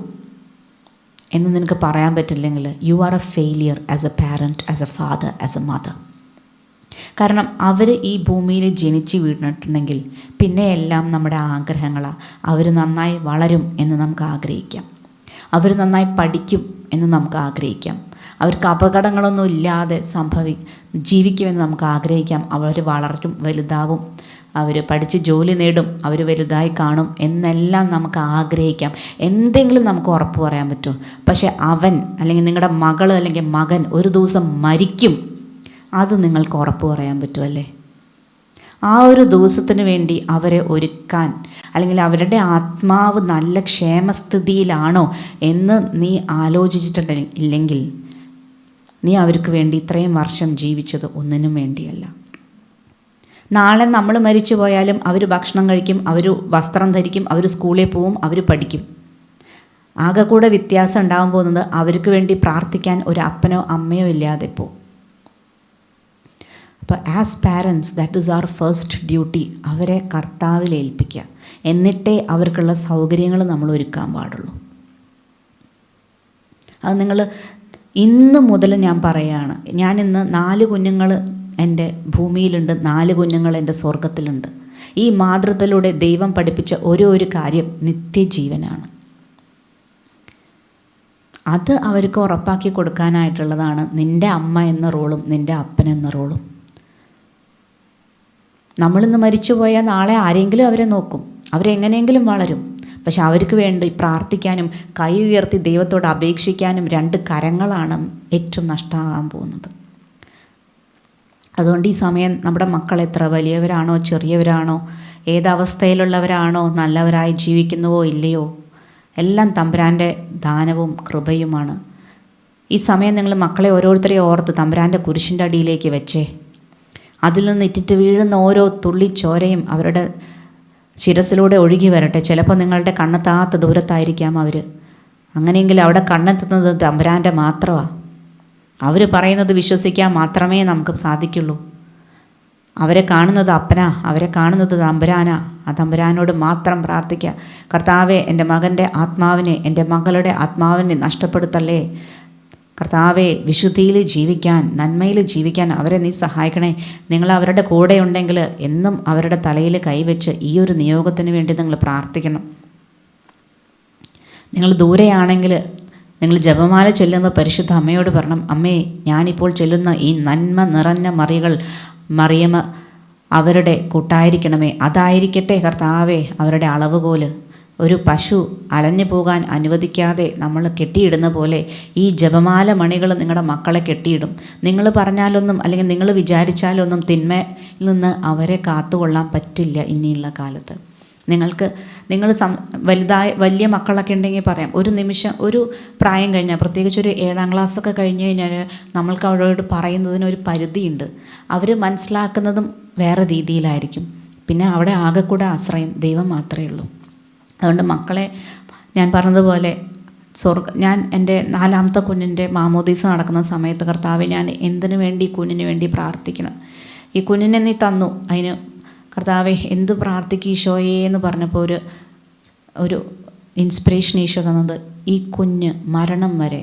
എന്ന് നിനക്ക് പറയാൻ പറ്റില്ലെങ്കിൽ you are A failure as A parent, as A father, as A mother. കാരണം അവർ ഈ ഭൂമിയിൽ ജനിച്ച് വീണിട്ടുണ്ടെങ്കിൽ പിന്നെ എല്ലാം നമ്മുടെ ആഗ്രഹങ്ങളാണ്. അവർ നന്നായി വളരും എന്ന് നമുക്ക് ആഗ്രഹിക്കാം, അവർ നന്നായി പഠിക്കും എന്ന് നമുക്ക് ആഗ്രഹിക്കാം, അവർക്ക് അപകടങ്ങളൊന്നും ഇല്ലാതെ ജീവിക്കുമെന്ന് നമുക്ക് ആഗ്രഹിക്കാം. അവർ വളരും, വലുതാവും, അവർ പഠിച്ച് ജോലി നേടും, അവർ വലുതായി കാണും എന്നെല്ലാം നമുക്ക് ആഗ്രഹിക്കാം. എന്തെങ്കിലും നമുക്ക് ഉറപ്പ് പറയാൻ പറ്റും. പക്ഷേ അവൻ അല്ലെങ്കിൽ നിങ്ങളുടെ മകൾ അല്ലെങ്കിൽ മകൻ ഒരു ദിവസം മരിക്കും, അത് നിങ്ങൾക്ക് ഉറപ്പ് പറയാൻ പറ്റുമല്ലേ? ആ ഒരു ദിവസത്തിന് വേണ്ടി അവരെ ഒരുക്കാൻ അല്ലെങ്കിൽ അവരുടെ ആത്മാവ് നല്ല ക്ഷേമസ്ഥിതിയിലാണോ എന്ന് നീ ആലോചിച്ചിട്ടില്ലെങ്കിൽ നീ അവർക്ക് വേണ്ടി ഇത്രയും വർഷം ജീവിച്ചത് ഒന്നിനും വേണ്ടിയല്ല. നാളെ നമ്മൾ മരിച്ചു പോയാലും അവർ ഭക്ഷണം കഴിക്കും, അവർ വസ്ത്രം ധരിക്കും, അവർ സ്കൂളിൽ പോവും, അവർ പഠിക്കും. ആകെ കൂടെ വ്യത്യാസം ഉണ്ടാകാൻ പോകുന്നത് അവർക്ക് വേണ്ടി പ്രാർത്ഥിക്കാൻ ഒരു അപ്പനോ അമ്മയോ ഇല്ലാതെ പോവും. അപ്പോൾ as parents that is our first duty. അവരെ കർത്താവിൽ ഏൽപ്പിക്കുക, എന്നിട്ടേ അവർക്കുള്ള സൗകര്യങ്ങൾ നമ്മൾ ഒരുക്കാൻ പാടുള്ളൂ. അത് നിങ്ങൾ ഇന്ന് മുതൽ ഞാൻ പറയുകയാണ്. ഞാനിന്ന് 4 കുഞ്ഞുങ്ങൾ എൻ്റെ ഭൂമിയിലുണ്ട്, 4 കുഞ്ഞുങ്ങൾ എൻ്റെ സ്വർഗത്തിലുണ്ട്. ഈ മാതൃത്വത്തിലൂടെ ദൈവം പഠിപ്പിച്ച ഒരു കാര്യം നിത്യജീവനാണ്. അത് അവർക്ക് ഉറപ്പാക്കി കൊടുക്കാനായിട്ടുള്ളതാണ് നിൻ്റെ അമ്മ എന്ന റോളും നിൻ്റെ അപ്പൻ എന്ന റോളും. നമ്മളിന്ന് മരിച്ചുപോയാൽ നാളെ ആരെങ്കിലും അവരെ നോക്കും, അവരെങ്ങനെയെങ്കിലും വളരും. പക്ഷെ അവർക്ക് വേണ്ടി പ്രാർത്ഥിക്കാനും കൈ ഉയർത്തി ദൈവത്തോട് അപേക്ഷിക്കാനും 2 കരങ്ങളാണ് ഏറ്റവും നഷ്ടമാകാൻ പോകുന്നത്. അതുകൊണ്ട് ഈ സമയം നമ്മുടെ മക്കൾ എത്ര വലിയവരാണോ ചെറിയവരാണോ, ഏതവസ്ഥയിലുള്ളവരാണോ, നല്ലവരായി ജീവിക്കുന്നുവോ ഇല്ലയോ, എല്ലാം തമ്പുരാൻ്റെ ദാനവും കൃപയുമാണ്. ഈ സമയം നിങ്ങൾ മക്കളെ ഓരോരുത്തരെയും ഓർത്ത് തമ്പുരാൻ്റെ കുരിശിൻ്റെ അടിയിലേക്ക് വെച്ചേ. അതിൽ നിന്ന് ഇറ്റിറ്റ് വീഴുന്ന ഓരോ തുള്ളി ചോരയും അവരുടെ ശിരസിലൂടെ ഒഴുകി വരട്ടെ. ചിലപ്പോൾ നിങ്ങളുടെ കണ്ണെത്താത്ത ദൂരത്തായിരിക്കാം അവർ. അങ്ങനെയെങ്കിൽ അവിടെ കണ്ണെത്തുന്നത് തമ്പുരാൻ്റെ മാത്രമാണ്. അവർ പറയുന്നത് വിശ്വസിക്കാൻ മാത്രമേ നമുക്ക് സാധിക്കുള്ളൂ. അവരെ കാണുന്നത് അപ്പനാ, അവരെ കാണുന്നത് തമ്പുരാനാ. ആ തമ്പുരാനോട് മാത്രം പ്രാർത്ഥിക്കുക, കർത്താവേ എൻ്റെ മകൻ്റെ ആത്മാവിനെ, എൻ്റെ മകളുടെ ആത്മാവിനെ നഷ്ടപ്പെടുത്തല്ലേ കർത്താവെ. വിശുദ്ധിയിൽ ജീവിക്കാൻ, നന്മയിൽ ജീവിക്കാൻ അവരെ നീ സഹായിക്കണേ. നിങ്ങൾ അവരുടെ കൂടെ ഉണ്ടെങ്കിൽ എന്നും അവരുടെ തലയിൽ കൈവച്ച് ഈ ഒരു നിയോഗത്തിന് വേണ്ടി നിങ്ങൾ പ്രാർത്ഥിക്കണം. നിങ്ങൾ ദൂരെയാണെങ്കിൽ നിങ്ങൾ ജപമാല ചെല്ലുമ്പോൾ പരിശുദ്ധ അമ്മയോട് പറയണം, അമ്മേ ഞാനിപ്പോൾ ചെല്ലുന്ന ഈ നന്മ നിറഞ്ഞ മറിയമ അവരുടെ കൂട്ടായിരിക്കണമേ. അതായിരിക്കട്ടെ കർത്താവേ അവരുടെ അളവുകോല്. ഒരു പശു അലഞ്ഞു പോകാൻ അനുവദിക്കാതെ നമ്മൾ കെട്ടിയിടുന്ന പോലെ ഈ ജപമാല മണികൾ നിങ്ങളുടെ മക്കളെ കെട്ടിയിടും. നിങ്ങൾ പറഞ്ഞാലൊന്നും അല്ലെങ്കിൽ നിങ്ങൾ വിചാരിച്ചാലൊന്നും തിന്മയിൽ നിന്ന് അവരെ കാത്തുകൊള്ളാൻ പറ്റില്ല ഇനിയുള്ള കാലത്ത്. നിങ്ങൾ വലിയ മക്കളൊക്കെ ഉണ്ടെങ്കിൽ പറയാം, ഒരു നിമിഷം ഒരു പ്രായം കഴിഞ്ഞാൽ, പ്രത്യേകിച്ച് ഒരു 7ാം ക്ലാസ്സൊക്കെ കഴിഞ്ഞ് കഴിഞ്ഞാൽ നമ്മൾക്ക് അവരോട് പറയുന്നതിന് ഒരു പരിധിയുണ്ട്. അവർ മനസ്സിലാക്കുന്നതും വേറെ രീതിയിലായിരിക്കും. പിന്നെ അവിടെ ആകെ കൂടെ ആശ്രയം ദൈവം മാത്രമേ ഉള്ളൂ. അതുകൊണ്ട് മക്കളെ, ഞാൻ പറഞ്ഞതുപോലെ ഞാൻ എൻ്റെ 4ാമത്തെ കുഞ്ഞിൻ്റെ മാമോദീസ നടക്കുന്ന സമയത്ത്, കർത്താവെ ഞാൻ എന്തിനു വേണ്ടി കുഞ്ഞിന് വേണ്ടി പ്രാർത്ഥിക്കണം, ഈ കുഞ്ഞിനെ നീ തന്നു, അതിന് കർത്താവെ എന്ത് പ്രാർത്ഥിക്കും ഈശോയെ എന്ന് പറഞ്ഞപ്പോൾ ഒരു ഇൻസ്പിറേഷൻ ഈശോ തന്നത്, ഈ കുഞ്ഞ് മരണം വരെ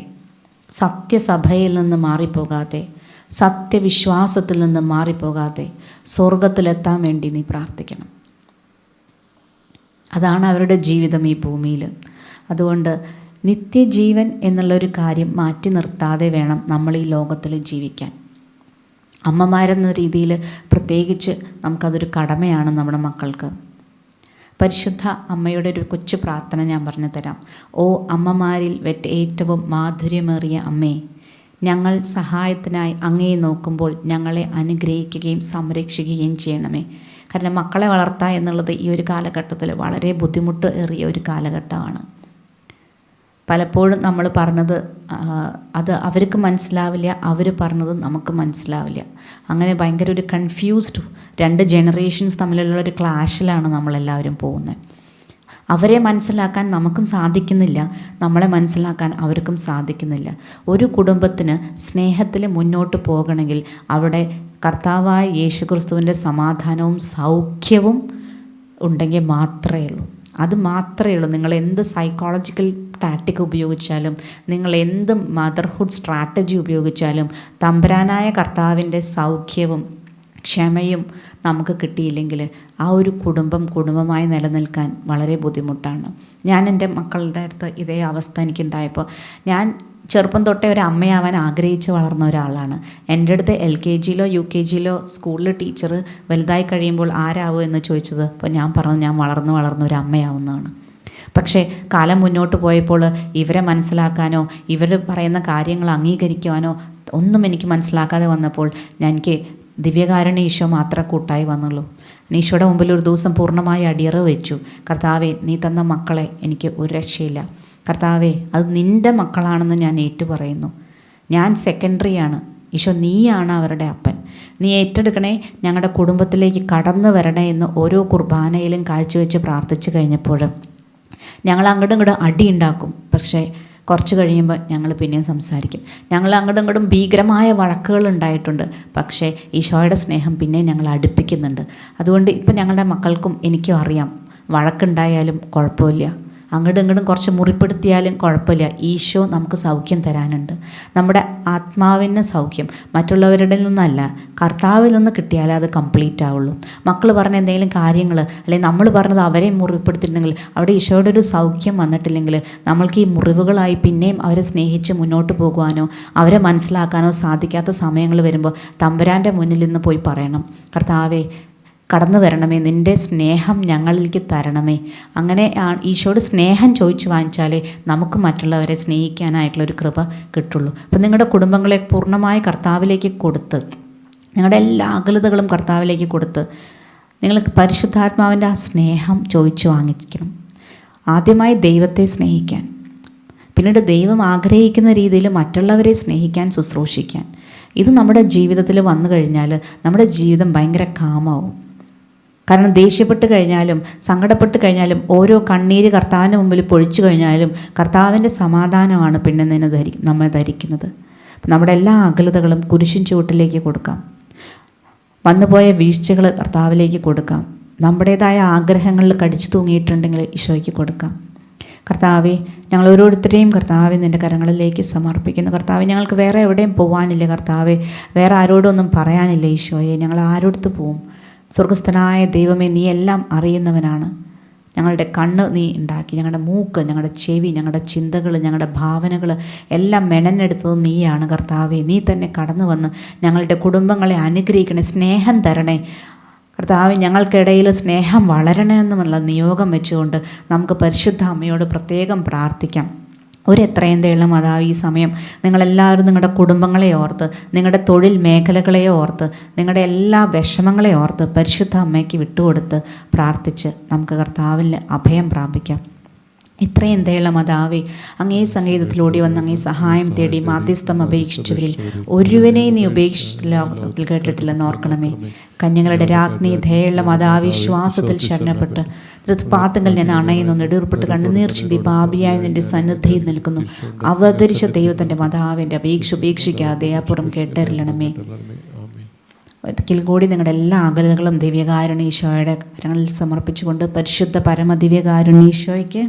സത്യസഭയിൽ നിന്ന് മാറിപ്പോകാതെ, സത്യവിശ്വാസത്തിൽ നിന്ന് മാറിപ്പോകാതെ സ്വർഗത്തിലെത്താൻ വേണ്ടി നീ പ്രാർത്ഥിക്കണം. അതാണ് അവരുടെ ജീവിതം ഈ ഭൂമിയിൽ. അതുകൊണ്ട് നിത്യജീവൻ എന്നുള്ളൊരു കാര്യം മാറ്റി നിർത്താതെ വേണം നമ്മൾ ഈ ലോകത്തിൽ ജീവിക്കാൻ. അമ്മമാരെന്ന രീതിയിൽ പ്രത്യേകിച്ച് നമുക്കതൊരു കടമയാണ് നമ്മുടെ മക്കൾക്ക്. പരിശുദ്ധ അമ്മയുടെ ഒരു കൊച്ചു പ്രാർത്ഥന ഞാൻ പറഞ്ഞു തരാം. ഓ അമ്മമാരിൽ ഏറ്റവും മാധുര്യമേറിയ അമ്മേ, ഞങ്ങൾ സഹായത്തിനായി അങ്ങയെ നോക്കുമ്പോൾ ഞങ്ങളെ അനുഗ്രഹിക്കുകയും സംരക്ഷിക്കുകയും ചെയ്യണമേ. കാരണം മക്കളെ വളർത്തുക എന്നുള്ളത് ഈ ഒരു കാലഘട്ടത്തിൽ വളരെ ബുദ്ധിമുട്ട് ഏറിയ ഒരു കാലഘട്ടമാണ്. പലപ്പോഴും നമ്മൾ പറഞ്ഞത് അത് അവർക്ക് മനസ്സിലാവില്ല, അവർ പറഞ്ഞത് നമുക്ക് മനസ്സിലാവില്ല. അങ്ങനെ ഭയങ്കര ഒരു കൺഫ്യൂസ്ഡ് 2 ജനറേഷൻസ് തമ്മിലുള്ള ഒരു ക്ലാഷിലാണ് നമ്മളെല്ലാവരും പോകുന്നത്. അവരെ മനസ്സിലാക്കാൻ നമുക്കും സാധിക്കുന്നില്ല, നമ്മളെ മനസ്സിലാക്കാൻ അവർക്കും സാധിക്കുന്നില്ല. ഒരു കുടുംബത്തിന് സ്നേഹത്തിൽ മുന്നോട്ട് പോകണമെങ്കിൽ അവിടെ കർത്താവായ യേശുക്രിസ്തുവിൻ്റെ സമാധാനവും സൗഖ്യവും ഉണ്ടെങ്കിൽ മാത്രമേ ഉള്ളൂ. അത് മാത്രമേ ഉള്ളൂ. നിങ്ങൾ എന്ത് സൈക്കോളജിക്കൽ ടാക്ടിക് ഉപയോഗിച്ചാലും, നിങ്ങൾ എന്ത് മദർഹുഡ് സ്ട്രാറ്റജി ഉപയോഗിച്ചാലും, തമ്പുരാനായ കർത്താവിൻ്റെ സൗഖ്യവും ക്ഷമയും നമുക്ക് കിട്ടിയില്ലെങ്കിൽ ആ ഒരു കുടുംബമായി നിലനിൽക്കാൻ വളരെ ബുദ്ധിമുട്ടാണ്. ഞാൻ എൻ്റെ മക്കളുടെ അടുത്ത് ഇതേ അവസ്ഥ എനിക്കുണ്ടായപ്പോൾ, ഞാൻ ചെറുപ്പം തൊട്ടേ ഒരു അമ്മയാവാൻ ആഗ്രഹിച്ച് വളർന്ന ഒരാളാണ്. എൻ്റെ അടുത്ത് LKGയിലോ UKGയിലോ സ്കൂളിൽ ടീച്ചർ വലുതായി കഴിയുമ്പോൾ ആരാവും എന്ന് ചോദിച്ചത്, അപ്പോൾ ഞാൻ പറഞ്ഞു ഞാൻ വളർന്ന് ഒരു അമ്മയാവുന്നതാണ്. പക്ഷേ കാലം മുന്നോട്ട് പോയപ്പോൾ ഇവരെ മനസ്സിലാക്കാനോ ഇവർ പറയുന്ന കാര്യങ്ങൾ അംഗീകരിക്കുവാനോ ഒന്നും എനിക്ക് മനസ്സിലാക്കാതെ വന്നപ്പോൾ എനിക്ക് ദിവ്യകാരുണ്യ ഈശോ മാത്രമേ കൂട്ടായി വന്നുള്ളൂ. ഈശോയുടെ മുമ്പിൽ ഒരു ദിവസം പൂർണ്ണമായി അടിയറവ് വെച്ചു. കർത്താവേ, നീ തന്ന മക്കളെ എനിക്ക് ഒരു രക്ഷയില്ല. കർത്താവേ, അത് നിൻ്റെ മക്കളാണെന്ന് ഞാൻ ഏറ്റുപറയുന്നു. ഞാൻ സെക്കൻഡറിയാണ്. ഈശോ, നീയാണ് അവരുടെ അപ്പൻ. നീ ഏറ്റെടുക്കണേ, ഞങ്ങളുടെ കുടുംബത്തിലേക്ക് കടന്നു വരണേ എന്ന് ഓരോ കുർബാനയിലും കാഴ്ചവെച്ച് പ്രാർത്ഥിച്ചു കഴിഞ്ഞപ്പോൾ ഞങ്ങൾ അങ്ങോട്ടും ഇങ്ങോട്ടും അടിയുണ്ടാക്കും. പക്ഷേ കുറച്ച് കഴിയുമ്പോൾ ഞങ്ങൾ പിന്നെയും സംസാരിക്കും. ഞങ്ങൾ അങ്ങോട്ടും ഇങ്ങോട്ടും ഭീകരമായ വഴക്കുകൾ ഉണ്ടായിട്ടുണ്ട്. പക്ഷേ ഈശോയുടെ സ്നേഹം പിന്നെയും ഞങ്ങൾ അടുപ്പിക്കുന്നുണ്ട്. അതുകൊണ്ട് ഇപ്പം ഞങ്ങളുടെ മക്കൾക്കും എനിക്കും അറിയാം, വഴക്കുണ്ടായാലും കുഴപ്പമില്ല, അങ്ങോട്ടും ഇങ്ങോട്ടും കുറച്ച് മുറിപ്പെടുത്തിയാലും കുഴപ്പമില്ല. ഈശോ നമുക്ക് സൗഖ്യം തരാനുണ്ട്. നമ്മുടെ ആത്മാവിന് സൗഖ്യം മറ്റുള്ളവരുടെ നിന്നല്ല, കർത്താവിൽ നിന്ന് കിട്ടിയാലേ അത് കംപ്ലീറ്റ് ആവുള്ളൂ. മക്കൾ പറഞ്ഞ എന്തെങ്കിലും കാര്യങ്ങൾ അല്ലെങ്കിൽ നമ്മൾ പറഞ്ഞത് അവരെ മുറിപ്പെടുത്തിയിട്ടുണ്ടെങ്കിൽ, അവിടെ ഈശോയുടെ ഒരു സൗഖ്യം വന്നിട്ടില്ലെങ്കിൽ നമ്മൾക്ക് ഈ മുറിവുകളായി പിന്നെയും അവരെ സ്നേഹിച്ച് മുന്നോട്ട് പോകുവാനോ അവരെ മനസ്സിലാക്കാനോ സാധിക്കാത്ത സമയങ്ങൾ വരുമ്പോൾ തമ്പുരാൻ്റെ മുന്നിൽ നിന്ന് പോയി പറയണം, കർത്താവേ കടന്നു വരണമേ, നിൻ്റെ സ്നേഹം ഞങ്ങളിലേക്ക് തരണമേ. അങ്ങനെ ഈശോയുടെ സ്നേഹം ചോദിച്ചു വാങ്ങിച്ചാലേ നമുക്ക് മറ്റുള്ളവരെ സ്നേഹിക്കാനായിട്ടുള്ളൊരു കൃപ കിട്ടുള്ളൂ. അപ്പം നിങ്ങളുടെ കുടുംബങ്ങളെ പൂർണ്ണമായി കർത്താവിലേക്ക് കൊടുത്ത്, നിങ്ങളുടെ എല്ലാ അകലതകളും കർത്താവിലേക്ക് കൊടുത്ത് നിങ്ങൾ പരിശുദ്ധാത്മാവിൻ്റെ ആ സ്നേഹം ചോദിച്ചു വാങ്ങിക്കണം. ആദ്യമായി ദൈവത്തെ സ്നേഹിക്കാൻ, പിന്നീട് ദൈവം ആഗ്രഹിക്കുന്ന രീതിയിൽ മറ്റുള്ളവരെ സ്നേഹിക്കാൻ, ശുശ്രൂഷിക്കാൻ. ഇത് നമ്മുടെ ജീവിതത്തിൽ വന്നു കഴിഞ്ഞാൽ നമ്മുടെ ജീവിതം ഭയങ്കര കാമാവും. കാരണം ദേഷ്യപ്പെട്ട് കഴിഞ്ഞാലും സങ്കടപ്പെട്ട് കഴിഞ്ഞാലും ഓരോ കണ്ണീര് കർത്താവിൻ്റെ മുമ്പിൽ പൊഴിച്ചു കഴിഞ്ഞാലും കർത്താവിൻ്റെ സമാധാനമാണ് പിന്നെ നമ്മെ ധരിക്കുന്നത്. നമ്മുടെ എല്ലാ അകലതകളും കുരിശിൻ ചുവട്ടിലേക്ക് കൊടുക്കാം. വന്നുപോയ വീഴ്ചകൾ കർത്താവിലേക്ക് കൊടുക്കാം. നമ്മുടേതായ ആഗ്രഹങ്ങളിൽ കടിച്ചു തൂങ്ങിയിട്ടുണ്ടെങ്കിൽ ഈശോയ്ക്ക് കൊടുക്കാം. കർത്താവെ, ഞങ്ങൾ ഓരോരുത്തരെയും കർത്താവെ നിൻ്റെ കരങ്ങളിലേക്ക് സമർപ്പിക്കുന്നു. കർത്താവെ, ഞങ്ങൾക്ക് വേറെ എവിടെയും പോകാനില്ല. കർത്താവെ, വേറെ ആരോടൊന്നും പറയാനില്ല. ഈശോയെ, ഞങ്ങൾ ആരോടത്ത് പോവും? സ്വർഗസ്ഥനായ ദൈവമേ, നീ എല്ലാം അറിയുന്നവനാണ്. ഞങ്ങളുടെ കണ്ണ് നീ ഉണ്ടാക്കി, ഞങ്ങളുടെ മൂക്ക്, ഞങ്ങളുടെ ചെവി, ഞങ്ങളുടെ ചിന്തകൾ, ഞങ്ങളുടെ ഭാവനകൾ എല്ലാം മെനഞ്ഞെടുത്തത് നീയാണ്. കർത്താവെ, നീ തന്നെ കടന്നു വന്ന് ഞങ്ങളുടെ കുടുംബങ്ങളെ അനുഗ്രഹിക്കണേ, സ്നേഹം തരണേ. കർത്താവ് ഞങ്ങൾക്കിടയിൽ സ്നേഹം വളരണമെന്നുമുള്ള നിയോഗം വെച്ചുകൊണ്ട് നമുക്ക് പരിശുദ്ധ അമ്മയോട് പ്രത്യേകം പ്രാർത്ഥിക്കാം. എത്രയും തേളം മാതാവ് ഈ സമയം നിങ്ങളെല്ലാവരും നിങ്ങളുടെ കുടുംബങ്ങളെ ഓർത്ത്, നിങ്ങളുടെ തൊഴിൽ മേഖലകളെ ഓർത്ത്, നിങ്ങളുടെ എല്ലാ വിഷമങ്ങളെ ഓർത്ത് പരിശുദ്ധ അമ്മയ്ക്ക് വിട്ടുകൊടുത്ത് പ്രാർത്ഥിച്ച് നമുക്ക് കർത്താവിൽ അഭയം പ്രാപിക്കാം. ഇത്രയും ദയുള്ള മാതാവേ, അങ്ങേ സംഗീതത്തിലൂടെ വന്ന് അങ്ങേ സഹായം തേടി മാധ്യസ്ഥം അപേക്ഷിച്ചവരിൽ ഒരുവനെ നീ ഉപേക്ഷിച്ച ലോകത്തിൽ കേട്ടിട്ടില്ലെന്ന് ഓർക്കണമേ. കന്യകളുടെ രാജ്ഞി ദയുള്ള മാതാവ് വിശ്വാസത്തിൽ ശരണപ്പെട്ട് തൃപ്പാദങ്ങൾ ഞാൻ അണയുന്നു, നെടുർപ്പെട്ട് കണ്ണുനീർ ചിന്തി പാപിയായി നിന്റെ സന്നിധിയിൽ നിൽക്കുന്നു. അവതരിച്ച ദൈവത്തിൻ്റെ മാതാവിൻ്റെ അപേക്ഷ ഉപേക്ഷിക്കാതെ അപ്പുറം കേട്ടറിയണമേ. ഒരിക്കൽ കൂടി നിങ്ങളുടെ എല്ലാ അകലുകളും ദിവ്യകാരുണ്യീശോയുടെ കരങ്ങളിൽ സമർപ്പിച്ചുകൊണ്ട് പരിശുദ്ധ പരമ ദിവ്യകാരുണ്യീശോയ്ക്ക്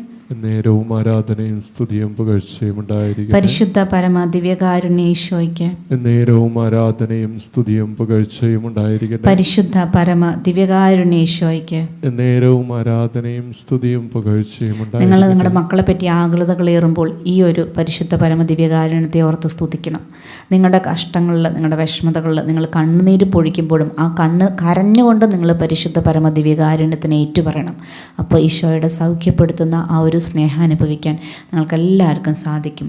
നേരവും ആരാധനയും സ്തുതിയും പുകഴ്ചയും ഉണ്ടായിരിക്കട്ടെ. പരിശുദ്ധ പരമ ദിവ്യകാരുണ്യീശോയ്ക്ക് നേരവും ആരാധനയും സ്തുതിയും പുകഴ്ചയും ഉണ്ടായിരിക്കട്ടെ. പരിശുദ്ധ പരമ ദിവ്യകാരുണ്യീശോയ്ക്ക് നേരവും ആരാധനയും സ്തുതിയും പുകഴ്ചയും ഉണ്ടായിരിക്കട്ടെ. നിങ്ങൾ നിങ്ങളുടെ മക്കളെ പറ്റി ആകുലതകളേറുമ്പോൾ ഈ ഒരു പരിശുദ്ധ പരമ ദിവ്യകാരുണ്യത്തെ ഓർത്ത് സ്തുതിക്കണം. നിങ്ങളുടെ കഷ്ടങ്ങളിൽ, നിങ്ങളുടെ വിഷമതകളിൽ നിങ്ങൾ കണ്ണുനീര് പൊഴിക്കുമ്പോഴും ആ കണ്ണ് കരഞ്ഞുകൊണ്ട് നിങ്ങൾ പരിശുദ്ധ പരമ ദിവ്യകാരുണ്യത്തിന് ഏറ്റുപറയണം. അപ്പോൾ ഈശോയുടെ സൗഖ്യപ്പെടുത്തുന്ന ആ ഒരു സ്നേഹം അനുഭവിക്കാൻ നിങ്ങൾക്കെല്ലാവർക്കും സാധിക്കും.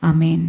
ആമേൻ.